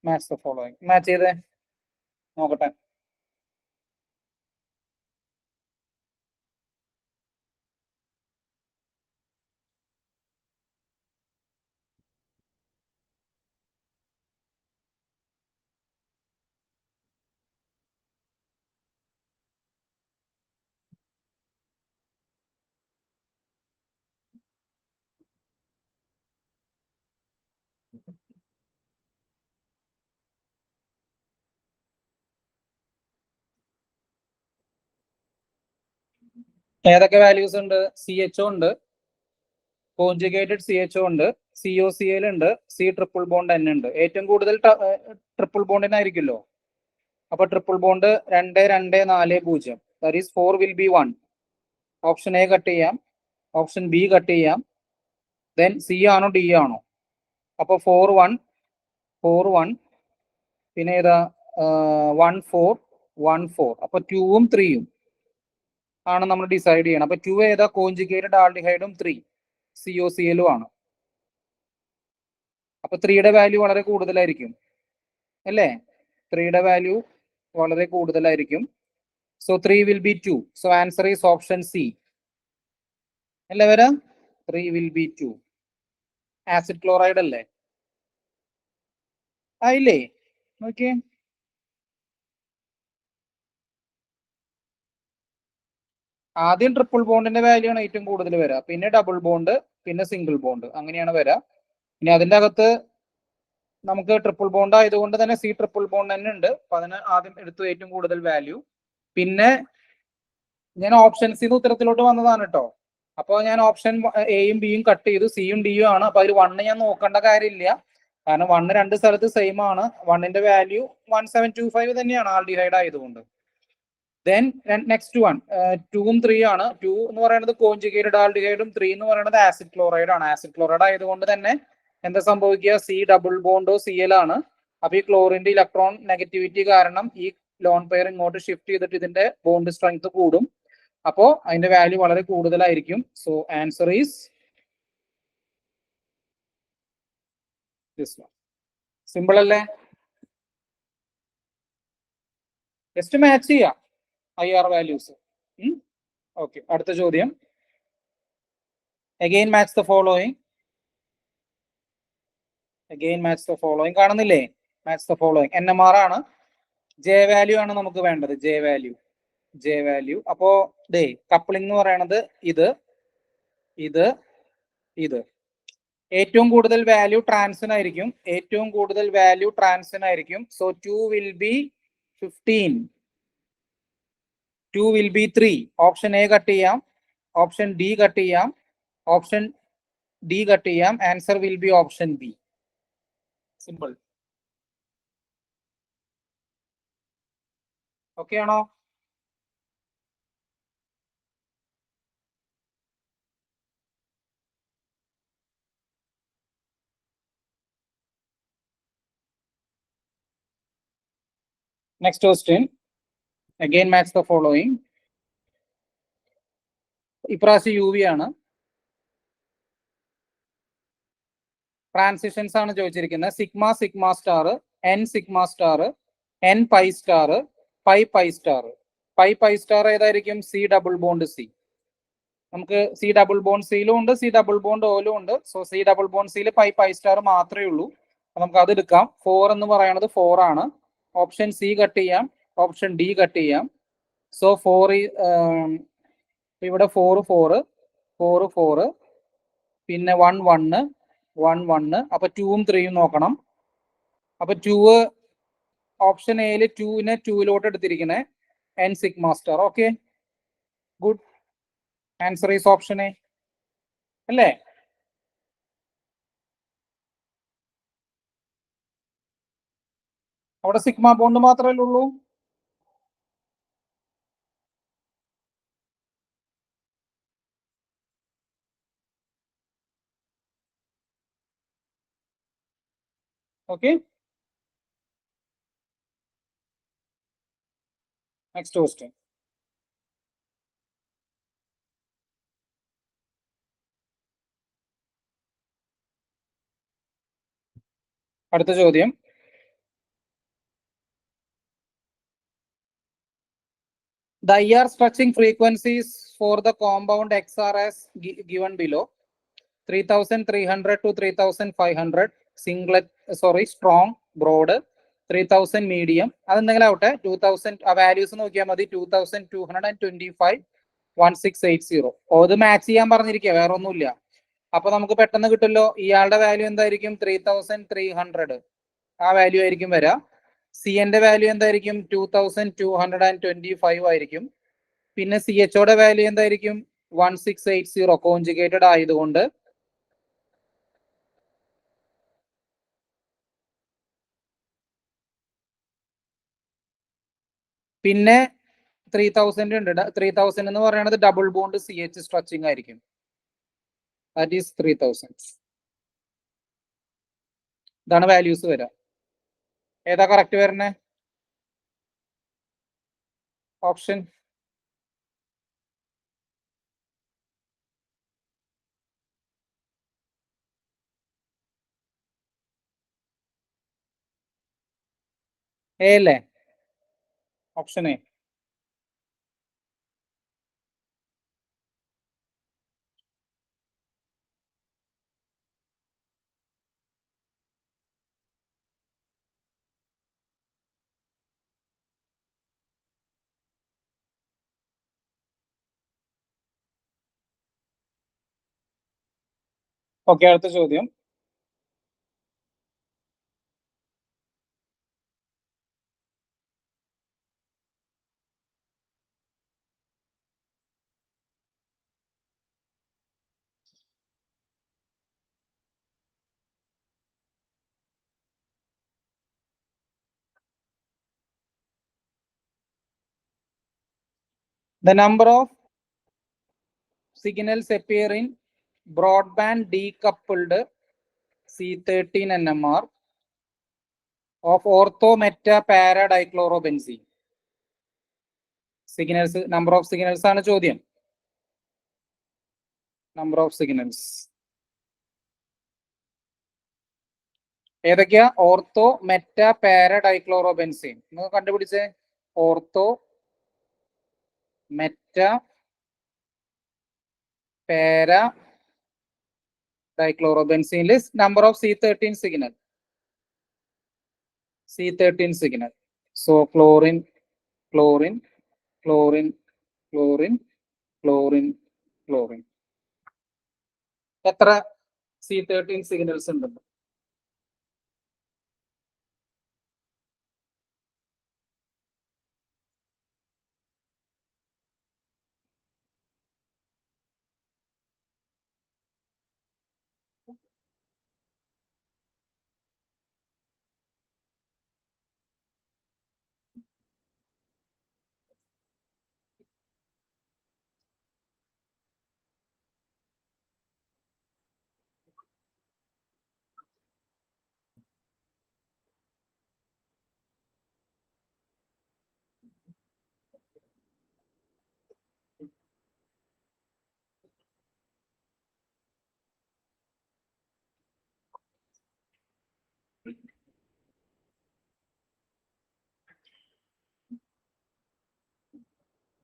മാച്ച് ദ ഫോളോയിങ്. മാച്ച് ചെയ്തേ നോക്കട്ടെ. ഏതൊക്കെ വാല്യൂസ് ഉണ്ട്? CHO ഉണ്ട്, കോൺജുഗേറ്റഡ് CHO ഉണ്ട്, COCl ഉണ്ട്, C ട്രിപ്പിൾ ബോണ്ട് N ഉണ്ട്. ഏറ്റവും കൂടുതൽ ട്രിപ്പിൾ ബോണ്ടിനായിരിക്കുമല്ലോ. അപ്പൊ triple bond 2 2 4 0, that is 4 will be 1. Option A cut ചെയ്യാം, ഓപ്ഷൻ ബി കട്ട് ചെയ്യാം, ദെൻ C ആണോ D ആണോ? അപ്പൊ 4 1 4 1, പിന്നെ ഏതാ 1 4 1 4. അപ്പൊ 2ഉം 3ഉം ആണ് നമ്മൾ ഡിസൈഡ് ചെയ്യണം. അപ്പൊ 2 ഏതാ? കോൺജുഗേറ്റഡ് ആൽഡിഹൈഡും 3 COCl ആണ്. അപ്പൊ 3യുടെ വാല്യൂ വളരെ കൂടുതലായിരിക്കും അല്ലേ? 3യുടെ വാല്യൂ വളരെ കൂടുതലായിരിക്കും. So 3 will be 2. So answer is option C. അല്ലേ വരാ? 3 വിൽ ബി 2. ആസിഡ് ക്ലോറൈഡ് അല്ലേ? ആയില്ലേ? ഓക്കെ, ആദ്യം ട്രിപ്പിൾ ബോണ്ടിന്റെ വാല്യൂ ആണ് ഏറ്റവും കൂടുതൽ വരിക, പിന്നെ ഡബിൾ ബോണ്ട്, പിന്നെ സിംഗിൾ ബോണ്ട്, അങ്ങനെയാണ് വരിക. ഇനി അതിന്റെ അകത്ത് നമുക്ക് ട്രിപ്പിൾ ബോണ്ട് ആയതുകൊണ്ട് തന്നെ C ട്രിപ്പിൾ ബോണ്ട് തന്നെ ഉണ്ട്. അപ്പൊ അതിന് ആദ്യം എടുത്തു ഏറ്റവും കൂടുതൽ വാല്യൂ. പിന്നെ ഞാൻ ഓപ്ഷൻ സിന്ന് ഉത്തരത്തിലോട്ട് വന്നതാണ് കേട്ടോ. അപ്പോൾ ഞാൻ ഓപ്ഷൻ എയും ബിയും കട്ട് ചെയ്തു, സിയും ഡിയും ആണ്. അപ്പൊ അതിൽ 1 ഞാൻ നോക്കേണ്ട കാര്യമില്ല, കാരണം 1 രണ്ട് സ്ഥലത്ത് സെയിം ആണ്. 1ന്റെ വാല്യൂ 1725 തന്നെയാണ് ആൽഡിഹൈഡ് ആയതുകൊണ്ട്. ദെൻ നെക്സ്റ്റ് വൺ 2ഉം 3 ആണ്. 2 എന്ന് പറയുന്നത് കോൺജുഗേറ്റഡ് ആൽഡിഹൈഡും 3 എന്ന് പറയുന്നത് ആസിഡ് ക്ലോറൈഡ് ആണ്. ആസിഡ് ക്ലോറൈഡ് ആയതുകൊണ്ട് തന്നെ എന്താ സംഭവിക്കുക? C ഡബിൾ ബോണ്ടോ Cl ആണ്. അപ്പൊ ഈ ക്ലോറിന്റെ ഇലക്ട്രോൺ നെഗറ്റിവിറ്റി കാരണം ഈ ലോൺ പെയർ ഇങ്ങോട്ട് ഷിഫ്റ്റ് ചെയ്തിട്ട് ഇതിന്റെ ബോണ്ട് സ്ട്രെങ്ത് കൂടും. അപ്പോ അതിന്റെ വാല്യൂ വളരെ കൂടുതലായിരിക്കും. So answer is this one. Simple അല്ലേ? ജസ്റ്റ് മാച്ച് ചെയ്യാം IR വാല്യൂസ്. ഓക്കെ, അടുത്ത ചോദ്യം. Again match the following. Again match the following. കാണുന്നില്ലേ? Match the following. NMR ആണ്. J വാല്യൂ ആണ് നമുക്ക് വേണ്ടത്. J value. അപ്പോ ദേ കപ്ലിംഗ് എന്ന് പറയുന്നത് ഇത് ഇത് ഇത്. ഏറ്റവും കൂടുതൽ വാല്യൂ ട്രാൻസിനായിരിക്കും. ഏറ്റവും കൂടുതൽ വാല്യൂ ട്രാൻസിനായിരിക്കും. So 2 will be 15. 2 will be 3. Option A cut ചെയ്യാം, ഓപ്ഷൻ ഡി കട്ട് ചെയ്യാം, ഓപ്ഷൻ ഡി കട്ട് ചെയ്യാം. Answer will be option B. Simple. Okay ആണോ? Next question. Again match the following. ഇപ്രാവശ്യം UV ആണ്. ട്രാൻസിഷൻസ് ആണ് ചോദിച്ചിരിക്കുന്നത്. Sigma sigma star, N sigma star, N pi star, pi star. Pi star ഏതായിരിക്കും? C double bond C. നമുക്ക് C ഡബിൾ ബോണ്ട് Cയിലും ഉണ്ട്, C ഡബിൾ ബോണ്ട് Oയിലും ഉണ്ട്. സോ C ഡബിൾ ബോണ്ട് Cയിൽ പൈ സ്റ്റാർ മാത്രമേ ഉള്ളൂ. നമുക്ക് അത് എടുക്കാം. 4 എന്ന് പറയുന്നത് 4 ആണ്. ഓപ്ഷൻ C കട്ട് ചെയ്യാം, ഓപ്ഷൻ ഡി കട്ട് ചെയ്യാം. സോ 4 ഇവിടെ 4 4 4 4, പിന്നെ 1 1 1 1. അപ്പൊ 2ഉം 3ഉം നോക്കണം. അപ്പൊ 2 ഓപ്ഷൻ എയിൽ 2നെ 2ലോട്ട് എടുത്തിരിക്കുന്നത് N sigma star. Okay, good. Answer is option A അല്ലേ? അവിടെ സിഗ്മ ബോണ്ട് മാത്രമേ ഉള്ളൂ. Okay, next question. അടുത്ത ചോദ്യം. The IR stretching frequencies for the compound XR as given below. 3300 to 3500 singlet, strong, broad. 3000 medium. അതെന്തെങ്കിലും ആവട്ടെ. 2000 ആ വാല്യൂസ് നോക്കിയാൽ മതി. 2225 1680. അത് മാച്ച് ചെയ്യാൻ പറഞ്ഞിരിക്കുക, വേറെ ഒന്നുമില്ല. അപ്പൊ നമുക്ക് പെട്ടെന്ന് കിട്ടുമല്ലോ. ഇയാളുടെ വാല്യൂ എന്തായിരിക്കും? 3300. ആ വാല്യൂ ആയിരിക്കും വരാ. CNന്റെ വാല്യൂ എന്തായിരിക്കും? 2225 ആയിരിക്കും. പിന്നെ സി എച്ചോടെ വാല്യൂ എന്തായിരിക്കും 1680 കോഞ്ചുഗേറ്റഡ് ആയതുകൊണ്ട് പിന്നെ 3000 ഉണ്ട് 3000 എന്ന് പറയുന്നത് double bond C H stretching ആയിരിക്കും ദാറ്റ് ഈസ് 3000 ഇതാണ് വാല്യൂസ് വരാം ഏതാ കറക്റ്റ് വരണേ ഓപ്ഷൻ എ അല്ലേ ഓപ്ഷൻ എ ഓക്കെ അടുത്ത ചോദ്യം the number of signals appear in broadband decoupled C13 NMR of ortho meta para dichlorobenzene signals number of signals ആണ് ചോദ്യം നമ്പർ ഓഫ് സിഗ്നൽസ് ഏതൊക്കെയാ ഓർത്തോ മെറ്റ പാര ഡൈക്ലോറോബെൻസീൻ നിങ്ങൾ കണ്ടുപിടിച്ചേ ഓർത്തോ മെറ്റ പാര ഡൈക്ലോറോബെൻസീനിൽ number of C13 signal C13 signal so chlorine chlorine chlorine chlorine chlorine chlorine എത്ര C13 സിഗ്നൽസ് ഉണ്ട്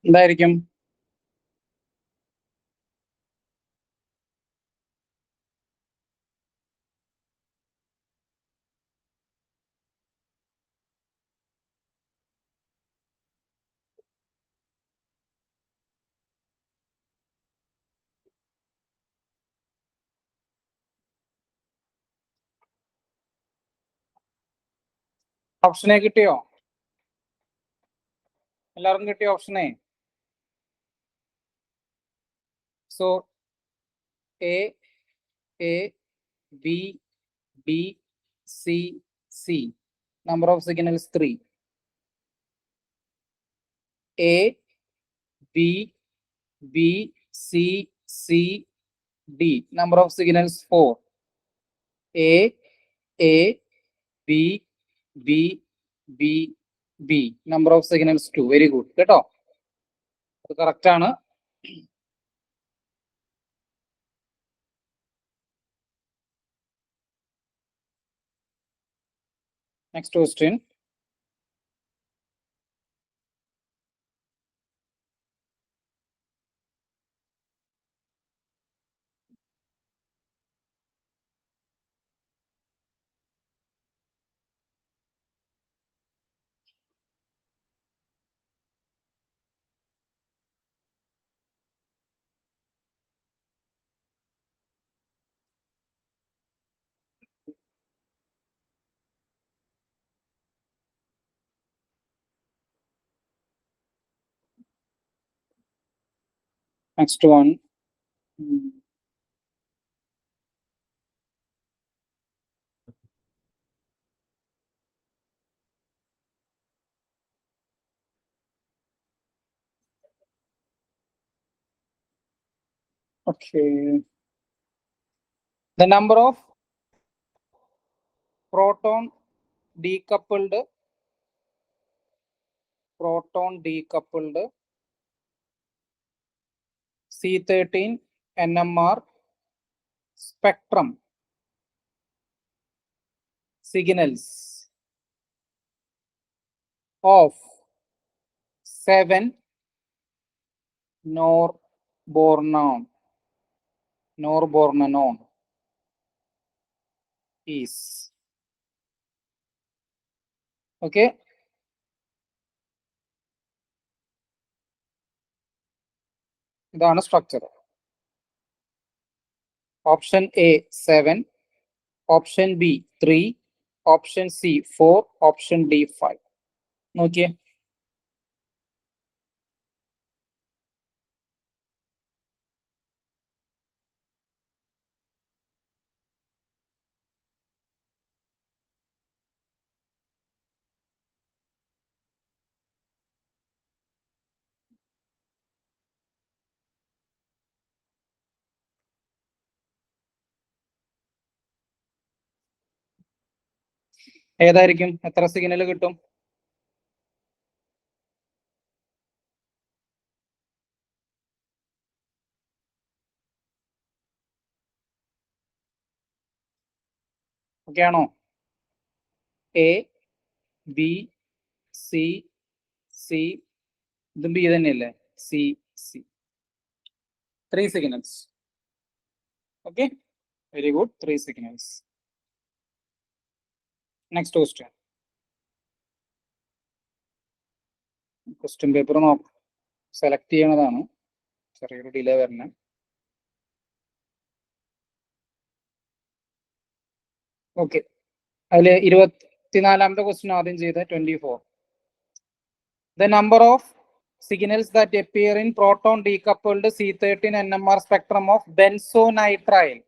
എന്തായിരിക്കും ഓപ്ഷനെ കിട്ടിയോ എല്ലാവർക്കും കിട്ടിയോ ഓപ്ഷനെ so A A B B C C number of signals 3 A B B C C D number of signals 4 A A B B B B number of signals 2 very good കേട്ടോ അത് കറക്റ്റ് ആണ് next question Next one. Okay. The number of proton decoupled C13 NMR spectrum signals of 7 Norbornone is. Okay. ഇതാണ് structure. Option A 7, option B 3, option C 4, option D 5. നോക്കിയേ. ഏതായിരിക്കും? എത്ര സിഗ്നൽ കിട്ടും? ഓക്കെ ആണോ? എ, ബി, സി, സി, ഇതും ബി തന്നെയല്ലേ? C, C. 3 signals. Okay, very good. 3 signals. Next question. Question paper select ചെയ്യണതാണ്, ചെറിയൊരു ഡിലേ വരണേ. ഓക്കെ, അതിൽ 24ാമത്തെ ക്വസ്റ്റ്യൻ ആദ്യം ചെയ്ത് 24. The number of signals that appear in proton decoupled C13 NMR spectrum of benzonitrile.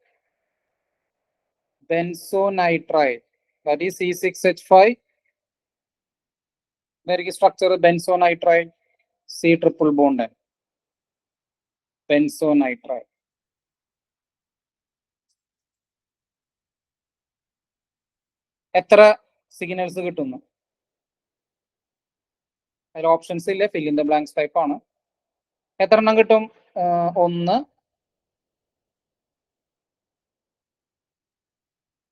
That is C6H5. There is structure benzonitrile, C triple bond. Benzonitrile. എത്ര സിഗ്നൽസ് കിട്ടുന്നു? അതിൽ ഓപ്ഷൻസ് ഇല്ല, fill in the blanks type ആണ്. എത്ര എണ്ണം കിട്ടും? 1, 2,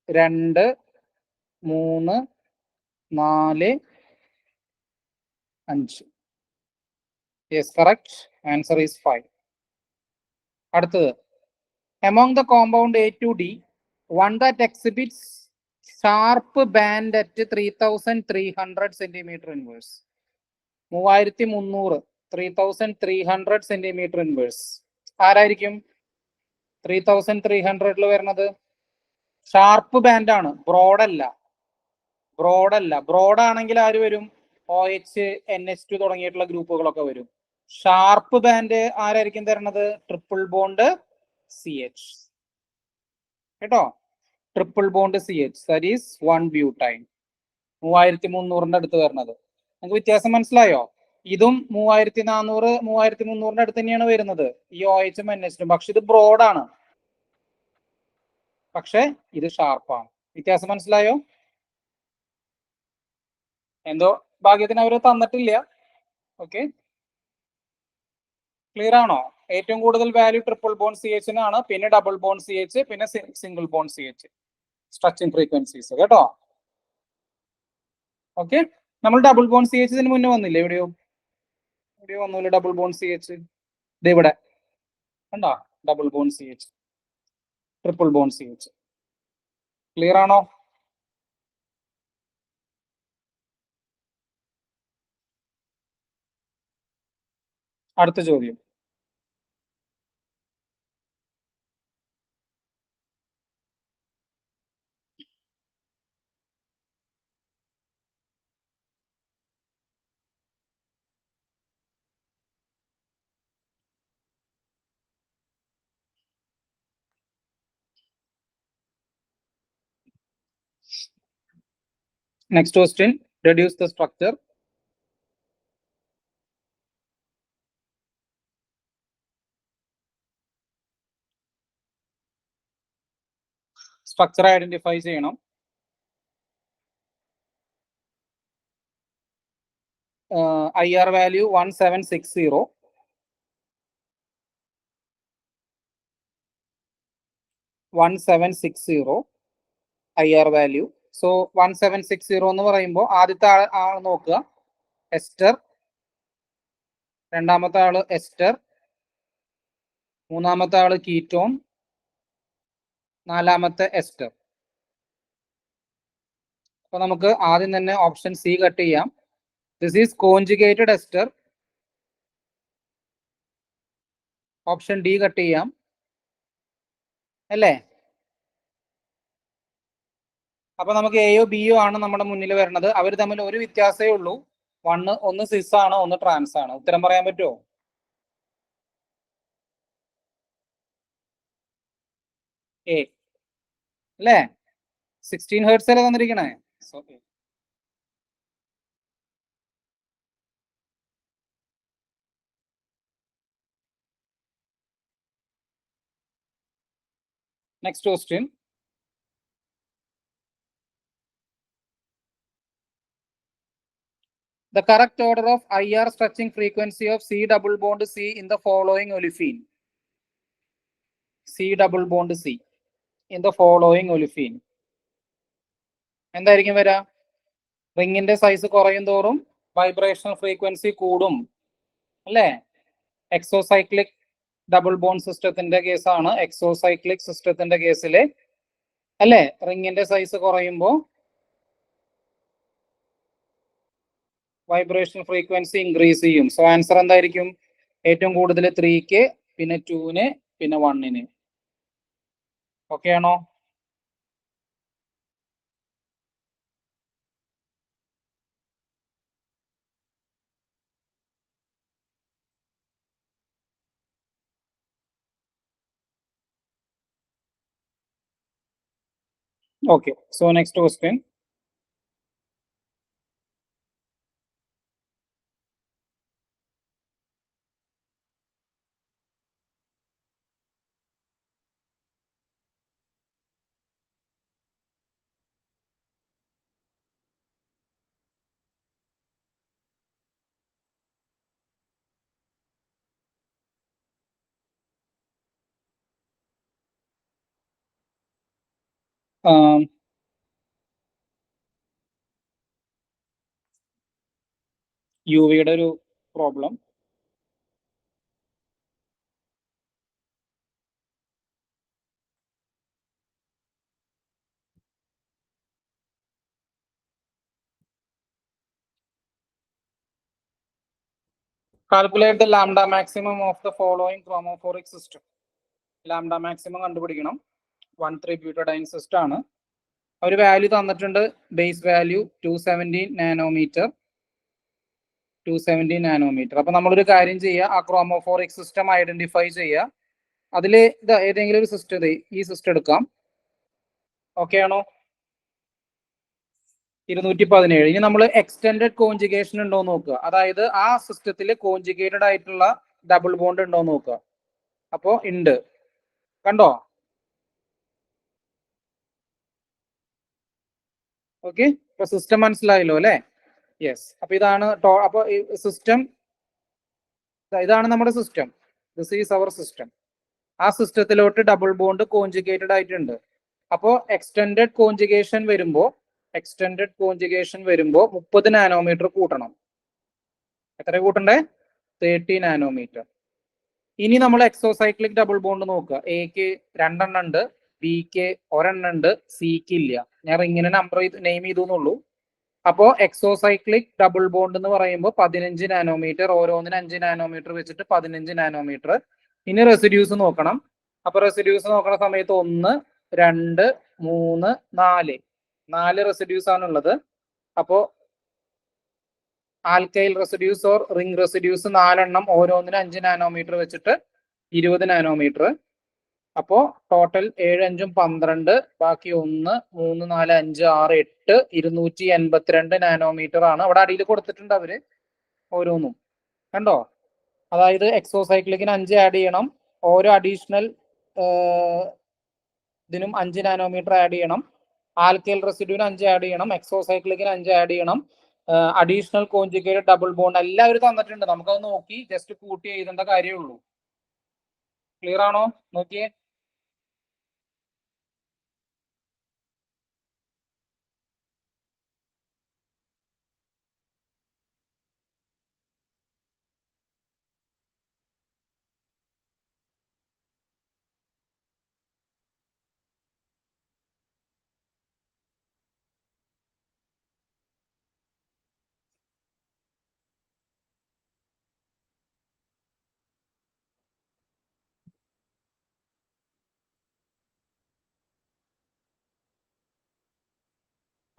3, 4, 5. Yes, correct. Answer is 5. അടുത്തത്. Among the compound A to D, one that exhibits sharp band at 3300 centimeter inverse. 3300, 3300 centimeter inverse. ആരായിരിക്കും 3300 വരുന്നത്? ഷാർപ്പ് ബാൻഡ് ആണ്, ബ്രോഡ് അല്ല. ബ്രോഡ് ആണെങ്കിൽ ആര് വരും? OH, NH2 തുടങ്ങിയിട്ടുള്ള ഗ്രൂപ്പുകളൊക്കെ വരും. ഷാർപ്പ് ബാൻഡ് ആരായിരിക്കും തരണത്? Triple bond CH. കേട്ടോ, triple bond CH, that is 1 butyne. 3300 അടുത്ത് വരുന്നത്. നിങ്ങൾക്ക് വ്യത്യാസം മനസ്സിലായോ? ഇതും 3400, 3300 അടുത്ത് തന്നെയാണ് വരുന്നത്, ഈ OH ഉം NH ഉം. പക്ഷെ ഇത് ബ്രോഡാണ്, പക്ഷെ ഇത് ഷാർപ്പാണ്. വ്യത്യാസം മനസ്സിലായോ? എന്തോ ഭാഗ്യത്തിന് അവർ തന്നിട്ടില്ല. ഓക്കെ, ക്ലിയർ ആണോ? ഏറ്റവും കൂടുതൽ വാല്യൂ ട്രിപ്പിൾ ബോണ്ട് CH-നാണ്, പിന്നെ ഡബിൾ ബോണ്ട് CH, പിന്നെ single bond CH. Stretching frequencies. കേട്ടോ, ഓക്കെ. നമ്മൾ ഡബിൾ ബോണ്ട് CH ഇതിന് മുന്നേ വന്നില്ലേ? എവിടെയോ വന്നില്ല ഡബിൾ ബോണ്ട് CH. ഇത് ഇവിടെ കണ്ടോ, double bond CH, triple bond CH. Clear ആണോ? അടുത്ത ചോദ്യം. Next question, reduce the structure. Structure identify ചെയ്യണം. IR value 1760. 1760 IR value. So 1760 എന്ന് പറയുമ്പോൾ ആദ്യത്തെ ആൾ നോക്കുക എസ്റ്റർ, രണ്ടാമത്തെ ആള് എസ്റ്റർ, മൂന്നാമത്തെ ആള് കീറ്റോൺ, നാലാമത്തെ എസ്റ്റർ. അപ്പൊ നമുക്ക് ആദ്യം തന്നെ ഓപ്ഷൻ സി കട്ട് ചെയ്യാം. This is conjugated ester. Option D cut ചെയ്യാം അല്ലേ? അപ്പൊ നമുക്ക് എയോ ബിയോ ആണ് നമ്മുടെ മുന്നിൽ വരുന്നത്. അവർ തമ്മിൽ ഒരു വ്യത്യാസമേ ഉള്ളൂ. ഒന്ന് സിസ് ആണ്, ഒന്ന് ട്രാൻസ് ആണ്. ഉത്തരം പറയാൻ പറ്റുമോ? എ അല്ലേ? 16 ഹെർട്സ് അല്ലേ തന്നിരിക്കണേ? Next question. The correct order of IR stretching frequency of C double bond C in the following olefin. C double bond C in the following olefin. എന്തായിരിക്കും വരാ? റിങ്ങിന്റെ സൈസ് കുറയും തോറും വൈബ്രേഷണൽ ഫ്രീക്വൻസി കൂടും അല്ലേ? എക്സോസൈക്ലിക് ഡബിൾ ബോണ്ട് സിസ്റ്റത്തിന്റെ കേസാണ്. എക്സോസൈക്ലിക് സിസ്റ്റത്തിന്റെ കേസില് അല്ലേ, റിങ്ങിന്റെ സൈസ് കുറയുമ്പോൾ വൈബ്രേഷണൽ ഫ്രീക്വൻസി ഇൻക്രീസ് ചെയ്യും. സോ ആൻസർ എന്തായിരിക്കും? ഏറ്റവും കൂടുതൽ 3K, പിന്നെ 2-ന്, പിന്നെ 1-ന്. ഓക്കെ ആണോ? Okay, so next question. യുവിയുടെ ഒരു problem. Calculate the lambda maximum of the following chromophoric system. Lambda maximum കണ്ടുപിടിക്കണം. 1,3-butadiene സിസ്റ്റം ആണ്. ഒരു വാല്യൂ തന്നിട്ടുണ്ട്. Base value 217 nanometre. 217 നാനോമീറ്റർ. അപ്പൊ നമ്മളൊരു കാര്യം ചെയ്യുക, ആ ക്രോമോഫോറിക് സിസ്റ്റം ഐഡന്റിഫൈ ചെയ്യുക. അതിൽ ഏതെങ്കിലും ഒരു സിസ്റ്റം, ഈ സിസ്റ്റം എടുക്കാം. ഓക്കെ ആണോ? 217. ഇനി നമ്മൾ എക്സ്റ്റെൻഡഡ് കോൺജുഗേഷൻ ഉണ്ടോ നോക്കുക. അതായത് ആ സിസ്റ്റത്തിൽ കോൺജുഗേറ്റഡ് ആയിട്ടുള്ള ഡബിൾ ബോണ്ട് ഉണ്ടോ നോക്കുക. അപ്പോ ഉണ്ട്. കണ്ടോ? ഓക്കെ, ഇപ്പൊ സിസ്റ്റം മനസ്സിലായല്ലോ അല്ലെ? യെസ്. അപ്പൊ ഇതാണ് അപ്പൊ സിസ്റ്റം, ഇതാണ് നമ്മുടെ system. This is our system. ആ സിസ്റ്റത്തിലോട്ട് ഡബിൾ ബോണ്ട് കോൺജുഗേറ്റഡ് ആയിട്ടുണ്ട്. അപ്പോ എക്സ്റ്റെൻഡഡ് കോൺജുഗേഷൻ വരുമ്പോ 30 നാനോമീറ്റർ കൂട്ടണം. എത്ര കൂട്ടണ്ടേ? 30 നാനോമീറ്റർ. ഇനി നമ്മൾ എക്സോസൈക്ലിക് ഡബിൾ ബോണ്ട് നോക്കുക. എക്ക് 2 എണ്ണം ഉണ്ട്, ബിക്ക് 1 എണ്ണം ഉണ്ട്, സിക്ക് ഇല്ല. ഞാൻ ഇങ്ങനെ നമ്പർ നെയിം ചെയ്തു എന്നുള്ളൂ. അപ്പോ എക്സോസൈക്ലിക് ഡബിൾ ബോണ്ട് എന്ന് പറയുമ്പോൾ 15 നാനോമീറ്റർ, ഓരോന്നിന് 5 നാനോമീറ്റർ വെച്ചിട്ട് 15 നാനോമീറ്റർ. ഇനി റെസിഡ്യൂസ് നോക്കണം. അപ്പൊ റെസിഡ്യൂസ് നോക്കുന്ന സമയത്ത് 1, 2, 3, 4 റെസിഡ്യൂസ് ആണുള്ളത്. അപ്പോ alkyl residues or ring residues 4 എണ്ണം, ഓരോന്നിന് 5 നാനോമീറ്റർ വെച്ചിട്ട് 20 നാനോമീറ്റർ. അപ്പോ ടോട്ടൽ 7 5 12, ബാക്കി 1 3 4 5 6 8 282 നാനോമീറ്റർ ആണ്. അവിടെ അടിയിൽ കൊടുത്തിട്ടുണ്ട് അവര് ഓരോന്നും, കണ്ടോ? അതായത് എക്സോസൈക്ലിക്കിന് 5 ആഡ് ചെയ്യണം, ഓരോ അഡീഷണൽ ഇതിനും 5 നാനോമീറ്റർ ആഡ് ചെയ്യണം, ആൽക്കൈൽ റെസിഡ്യൂവിന് 5 ആഡ് ചെയ്യണം, എക്സോസൈക്ലിക്കിന് 5 ആഡ് ചെയ്യണം, അഡീഷണൽ കോൺജുഗേറ്റഡ് ഡബിൾ ബോണ്ട് എല്ലാവരും തന്നിട്ടുണ്ട്. നമുക്കത് നോക്കി ജസ്റ്റ് കൂട്ടി എഴുതേണ്ട കാര്യമേ ഉള്ളൂ. ക്ലിയർ ആണോ? നോക്കിയേ.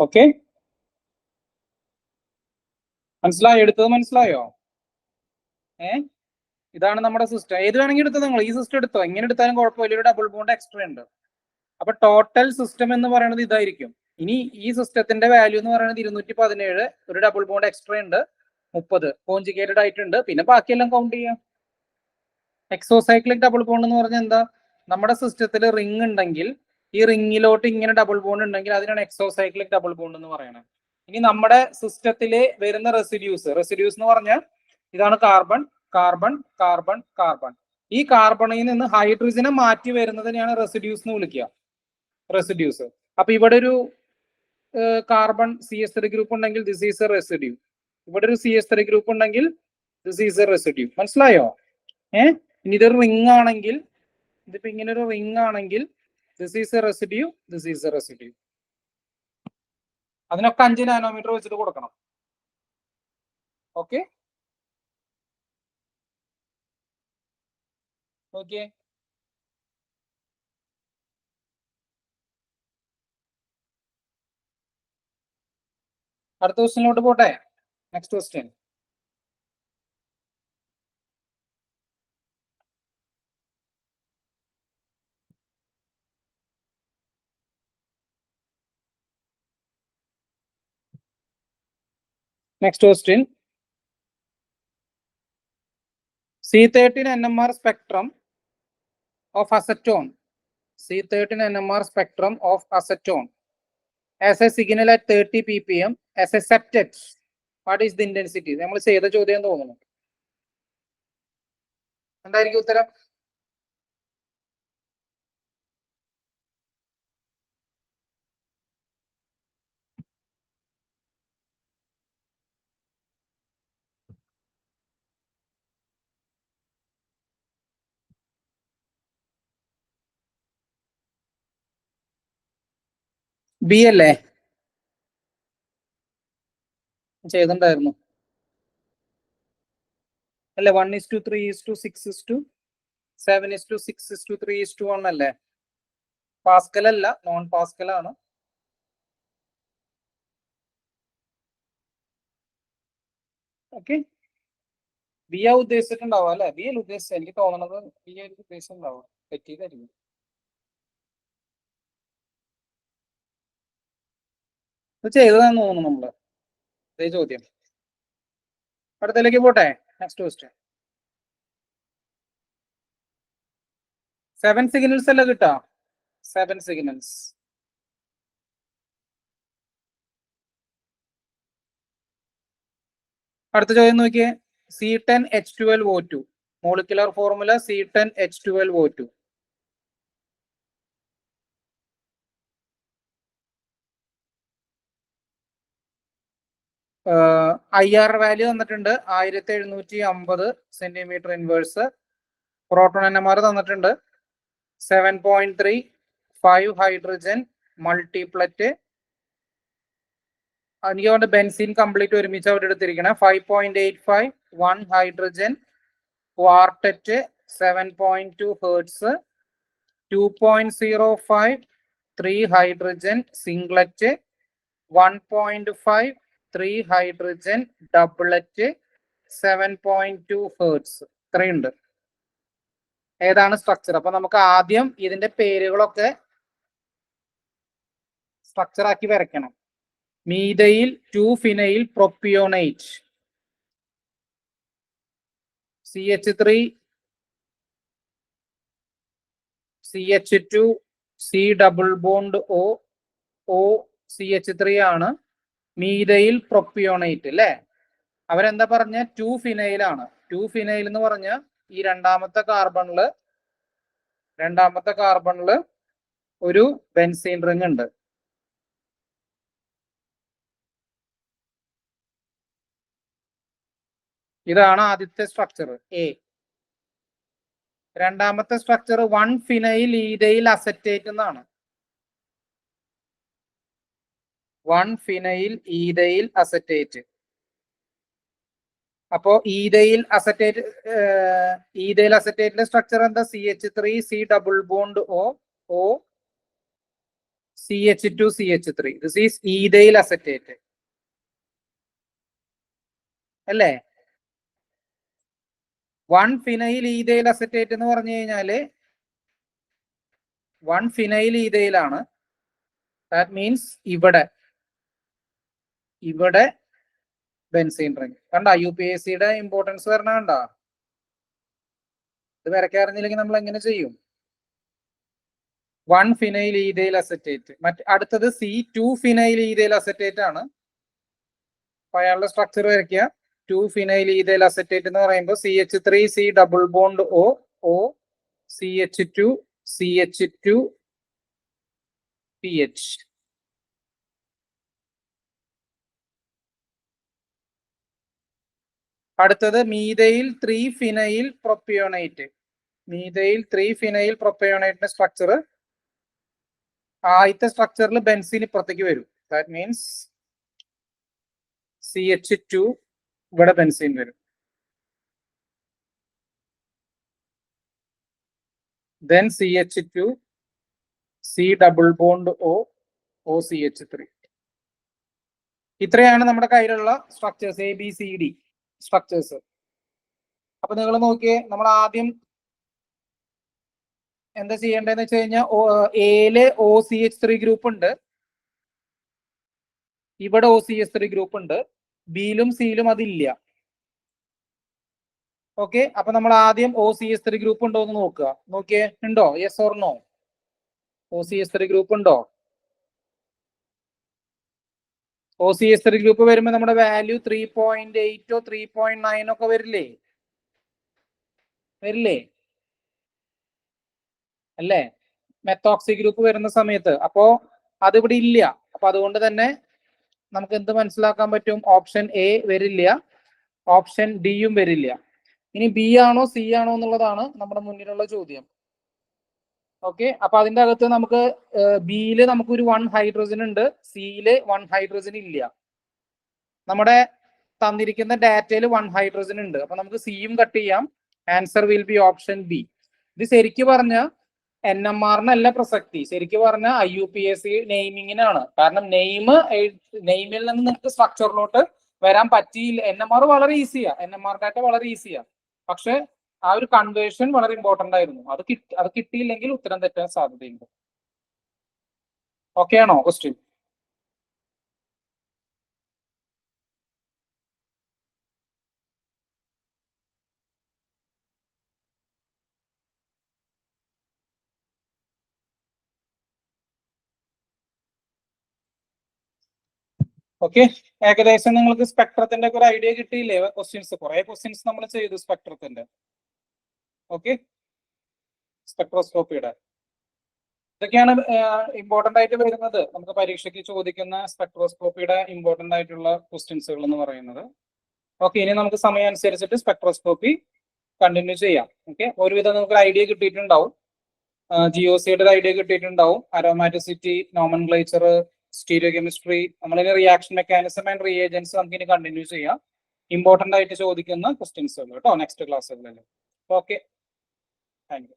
ഓക്കെ, മനസ്സിലായോ? എടുത്തത് മനസ്സിലായോ? ഇതാണ് നമ്മുടെ സിസ്റ്റം. ഏത് വേണമെങ്കിൽ എടുത്തോ, നിങ്ങൾ ഈ സിസ്റ്റം എടുത്തോ, എങ്ങനെ എടുത്താലും കുഴപ്പമില്ല. ഒരു ഡബിൾ ബോണ്ട് എക്സ്ട്രാ ഉണ്ട്. അപ്പൊ ടോട്ടൽ സിസ്റ്റം എന്ന് പറയുന്നത് ഇതായിരിക്കും. ഇനി ഈ സിസ്റ്റത്തിന്റെ വാല്യൂ എന്ന് പറയുന്നത് 217, ഒരു ഡബിൾ ബോണ്ട് എക്സ്ട്രാ ഉണ്ട്, 30 കോൺജുഗേറ്റഡ് ആയിട്ടുണ്ട്, പിന്നെ ബാക്കിയെല്ലാം കൗണ്ട് ചെയ്യാം. എക്സോസൈക്ലിക് ഡബിൾ ബോണ്ട് എന്ന് പറഞ്ഞാൽ എന്താ? നമ്മുടെ സിസ്റ്റത്തിൽ റിംഗ് ഉണ്ടെങ്കിൽ ഈ റിംഗിലോട്ട് ഇങ്ങനെ ഡബിൾ ബോണ്ട് ഉണ്ടെങ്കിൽ അതിനാണ് എക്സോസൈക്ലിക് ഡബിൾ ബോണ്ട് എന്ന് പറയുന്നത്. ഇനി നമ്മുടെ സിസ്റ്റത്തിൽ വരുന്ന റെസിഡ്യൂസ് എന്ന് പറഞ്ഞാൽ ഇതാണ് കാർബൺ കാർബൺ കാർബൺ കാർബൺ. ഈ കാർബണിൽ നിന്ന് ഹൈഡ്രജനെ മാറ്റി വരുന്നതിനെയാണ് റെസിഡ്യൂസ് എന്ന് വിളിക്കുക, റെസിഡ്യൂസ്. അപ്പൊ ഇവിടെ ഒരു കാർബൺ CH3 ഗ്രൂപ്പ് ഉണ്ടെങ്കിൽ ദിസ് ഈസ് എ റെസിഡ്യൂ. ഇവിടെ ഒരു CH3 ഗ്രൂപ്പ് ഉണ്ടെങ്കിൽ ദിസ് ഈസ് എ റെസിഡ്യൂ. മനസ്സിലായോ? ഇനി ഇതൊരു റിംഗ് ആണെങ്കിൽ, ഇതിപ്പോ ഇങ്ങനെ ഒരു റിംഗ് ആണെങ്കിൽ this is A residue, this is A residue. അതിനൊക്കെ 5 നാനോമീറ്റർ വെച്ചിട്ട് കൊടുക്കണം. Okay, okay. അടുത്ത ക്വസ്റ്റ്യനിലോട്ട് പോട്ടെ. Next question. Next question. C13 NMR spectrum of acetone. C13 NMR spectrum of acetone as a signal at 30 ppm as a septet. What is the intensity? നമ്മൾ ചെയ്ത ചോദ്യം തോന്നുന്നു. എന്തായിരിക്കും ഉത്തരം? ബി അല്ലേ? ചെയ്തിട്ടുണ്ടായിരുന്നു അല്ലെ? 1:3:6:7:6:3:1 അല്ലേ? പാസ്കൽ അല്ല, നോൺ പാസ്കൽ ആണ്. ഓക്കെ, ബി ആ ഉദ്ദേശിച്ചിട്ടുണ്ടാവും അല്ലെ? ബി അല്ല ഉദ്ദേശിച്ചത്, എനിക്ക് തോന്നണത് ബി ആയിരിക്കും ഉദ്ദേശിച്ചിട്ടുണ്ടാവും. തെറ്റിയതായിരിക്കും. ചെയ്തതാന്ന് തോന്നുന്നു നമ്മള് ഇതേ ചോദ്യം. അടുത്തതിലേക്ക് പോട്ടെ. Next question. 7 സിഗ്നൽസ് അല്ല കിട്ടാ? 7 സിഗ്നൽസ്. അടുത്ത ചോദ്യം നോക്കിയേ. C10H12O2 molecular formula C10H12O2. IR value തന്നിട്ടുണ്ട് 1750 സെന്റിമീറ്റർ ഇൻവേഴ്സ്. പ്രോട്ടോൺ NMR തന്നിട്ടുണ്ട് 7.3, 5 ഹൈഡ്രജൻ മൾട്ടിപ്ലറ്റ്. എനിക്ക് ബെൻസീൻ കംപ്ലീറ്റ് ഒരുമിച്ച് അവിടെ എടുത്തിരിക്കണം. 5.85, 1 hydrogen quartet 7.2 hertz, 2.05, 3 hydrogen singlet, 1.5, 3 hydrogen doublet, 7.2 hertz. ഇത്രയുണ്ട്. ഏതാണ് സ്ട്രക്ചർ. അപ്പൊ നമുക്ക് ആദ്യം ഇതിന്റെ പേരുകളൊക്കെ സ്ട്രക്ചർ ആക്കി വരയ്ക്കണം. Methyl two phenyl propionate, CH3 CH2 C double bond O CH3 ആണ് മീഥൈൽ പ്രൊപ്പിയോണേറ്റ് അല്ലേ. അവരെന്താ പറഞ്ഞ 2-ഫിനൈൽ ആണ്. 2-ഫിനൈൽ എന്ന് പറഞ്ഞ ഈ രണ്ടാമത്തെ കാർബണില് ഒരു ബെൻസീൻ റിംഗ് ഉണ്ട്. ഇതാണ് ആദ്യത്തെ സ്ട്രക്ചർ എ. രണ്ടാമത്തെ സ്ട്രക്ചർ 1-ഫിനൈൽ ഈഥൈൽ അസറ്റേറ്റ് എന്നാണ്. 1-ഫിനൈൽ ഈഥൈൽ അസറ്റേറ്റ്. അപ്പോ ഈഥൈൽ അസറ്റേറ്റിന്റെ സ്ട്രക്ചർ എന്താ? CH3 C double bond O CH2 CH3. This is ethyl acetate അല്ലേ. 1-ഫിനൈൽ ഈഥൈൽ അസറ്റേറ്റ് എന്ന് പറഞ്ഞു കഴിഞ്ഞാല് 1-ഫിനൈൽ ഈഥൈൽ ആണ്. ദാറ്റ് മീൻസ് ഇവിടെ ബെൻസീൻ റിംഗ്. കണ്ട UPSCയുടെ ഇമ്പോർട്ടൻസ് വരണ കണ്ട. ഇത് വരയ്ക്കാറിഞ്ഞില്ലെങ്കിൽ നമ്മൾ എങ്ങനെ ചെയ്യും? 1-ഫിനൈൽ ഈഥൈൽ അസറ്റേറ്റ്. അടുത്തത് C2-ഫിനൈൽ ഈഥൈൽ അസറ്റേറ്റ് ആണ്. അപ്പൊ അയാളുടെ സ്ട്രക്ചർ വരയ്ക്കുക. 2-ഫിനൈൽ ഈഥൈൽ അസറ്റേറ്റ് എന്ന് പറയുമ്പോൾ CH3 C double bond O CH2 CH2 PH. അടുത്തത് മീഥൈൽ 3-ഫിനൈൽ പ്രൊപ്പിയോണേറ്റ്. മീഥൈൽ 3-ഫിനൈൽ പ്രൊപ്പിയോണേറ്റിന്റെ സ്ട്രക്ചർ ആദ്യത്തെ സ്ട്രക്ചറിൽ ബെൻസീൻ ഇപ്പുറത്തേക്ക് വരും. ദാറ്റ് മീൻസ് CH2 ഇവിടെ ബെൻസീൻ വരും. then CH2 C double bond O CH3. ഇത്രയാണ് നമ്മുടെ കയ്യിലുള്ള സ്ട്രക്ചേഴ്സ്, ABCD സ്ട്രക്ചേഴ്സ്. അപ്പൊ നിങ്ങൾ നോക്കിയേ, നമ്മൾ ആദ്യം എന്താ ചെയ്യേണ്ടതെന്ന് വെച്ച് കഴിഞ്ഞാൽ എയില് OCH3 ഗ്രൂപ്പ് ഉണ്ട്, ഇവിടെ OCH3 ഗ്രൂപ്പ് ഉണ്ട്, ബിയിലും സിയിലും അതില്ല. ഓക്കെ, അപ്പൊ നമ്മൾ ആദ്യം OCH3 ഗ്രൂപ്പ് ഉണ്ടോ എന്ന് നോക്കുക. നോക്കിയേ, ഉണ്ടോ? Yes or no? OCH3 group ഉണ്ടോ? OCH3 ഗ്രൂപ്പ് വരുമ്പോൾ നമ്മുടെ വാല്യൂ 3.8 3.9 ഒക്കെ വരില്ലേ? അല്ലേ? മെത്തോക്സി ഗ്രൂപ്പ് വരുന്ന സമയത്ത്. അപ്പോ അതിവിടെ ഇല്ല. അപ്പൊ അതുകൊണ്ട് തന്നെ നമുക്ക് എന്ത് മനസ്സിലാക്കാൻ പറ്റും? ഓപ്ഷൻ എ വരില്ല, ഓപ്ഷൻ ഡിയും വരില്ല. ഇനി ബി ആണോ സി ആണോ എന്നുള്ളതാണ് നമ്മുടെ മുന്നിലുള്ള ചോദ്യം. ഓക്കെ, അപ്പൊ അതിന്റെ അകത്ത് നമുക്ക് ബിയില് നമുക്കൊരു 1 ഹൈഡ്രജൻ ഉണ്ട്, സിയില് 1 ഹൈഡ്രജൻ ഇല്ല. നമ്മുടെ തന്നിരിക്കുന്ന ഡാറ്റയിൽ 1 ഹൈഡ്രജൻ ഉണ്ട്. അപ്പൊ നമുക്ക് സിയും കട്ട് ചെയ്യാം. Answer will be option B. ഇത് ശരിക്കും പറഞ്ഞ NMR-നല്ല പ്രസക്തി, ശരിക്കും പറഞ്ഞ IUPAC നെയിമിങ്ങിനാണ്. കാരണം നെയിമിൽ നിന്ന് നിങ്ങൾക്ക് സ്ട്രക്ചറിലോട്ട് വരാൻ പറ്റിയില്ല. NMR വളരെ ഈസിയാ, NMR ഡാറ്റ വളരെ ഈസിയാ. പക്ഷെ ആ ഒരു കൺവേർഷൻ വളരെ ഇമ്പോർട്ടന്റ് ആയിരുന്നു. അത് കിട്ടിയില്ലെങ്കിൽ ഉത്തരം തെറ്റാൻ സാധ്യതയുണ്ട്. ഓക്കെ ആണോ ക്വസ്റ്റ്യൻ? ഓക്കെ, ഏകദേശം നിങ്ങൾക്ക് സ്പെക്ട്രത്തിന്റെ ഒക്കെ ഒരു ഐഡിയ കിട്ടിയില്ലേ? ക്വസ്റ്റ്യൻസ്, കുറെ ക്വസ്റ്റ്യൻസ് നമ്മൾ ചെയ്തു സ്പെക്ട്രത്തിന്റെ. ഓക്കെ, സ്പെക്ട്രോസ്കോപ്പിയുടെ ഇതൊക്കെയാണ് ഇമ്പോർട്ടന്റ് ആയിട്ട് വരുന്നത്. നമുക്ക് പരീക്ഷയ്ക്ക് ചോദിക്കുന്ന സ്പെക്ട്രോസ്കോപ്പിയുടെ ഇമ്പോർട്ടന്റ് ആയിട്ടുള്ള ക്വസ്റ്റ്യൻസുകൾ എന്ന് പറയുന്നത്. ഓക്കെ, ഇനി നമുക്ക് സമയം അനുസരിച്ചിട്ട് സ്പെക്ട്രോസ്കോപ്പി കണ്ടിന്യൂ ചെയ്യാം. ഓക്കെ, ഒരുവിധം നമുക്ക് ഐഡിയ കിട്ടിയിട്ടുണ്ടാവും. GOCയുടെ ഐഡിയ കിട്ടിയിട്ടുണ്ടാവും. അരോമാറ്റിസിറ്റി, നോമൻക്ലേച്ചർ, സ്റ്റീരിയോ കെമിസ്ട്രി, നമ്മളിനി റിയാക്ഷൻ മെക്കാനിസം ആൻഡ് റിയേജൻസ് നമുക്ക് ഇനി കണ്ടിന്യൂ ചെയ്യാം. ഇമ്പോർട്ടന്റ് ആയിട്ട് ചോദിക്കുന്ന ക്വസ്റ്റ്യൻസുകൾ കേട്ടോ നെക്സ്റ്റ് ക്ലാസ്സുകളിൽ. Okay, thank you.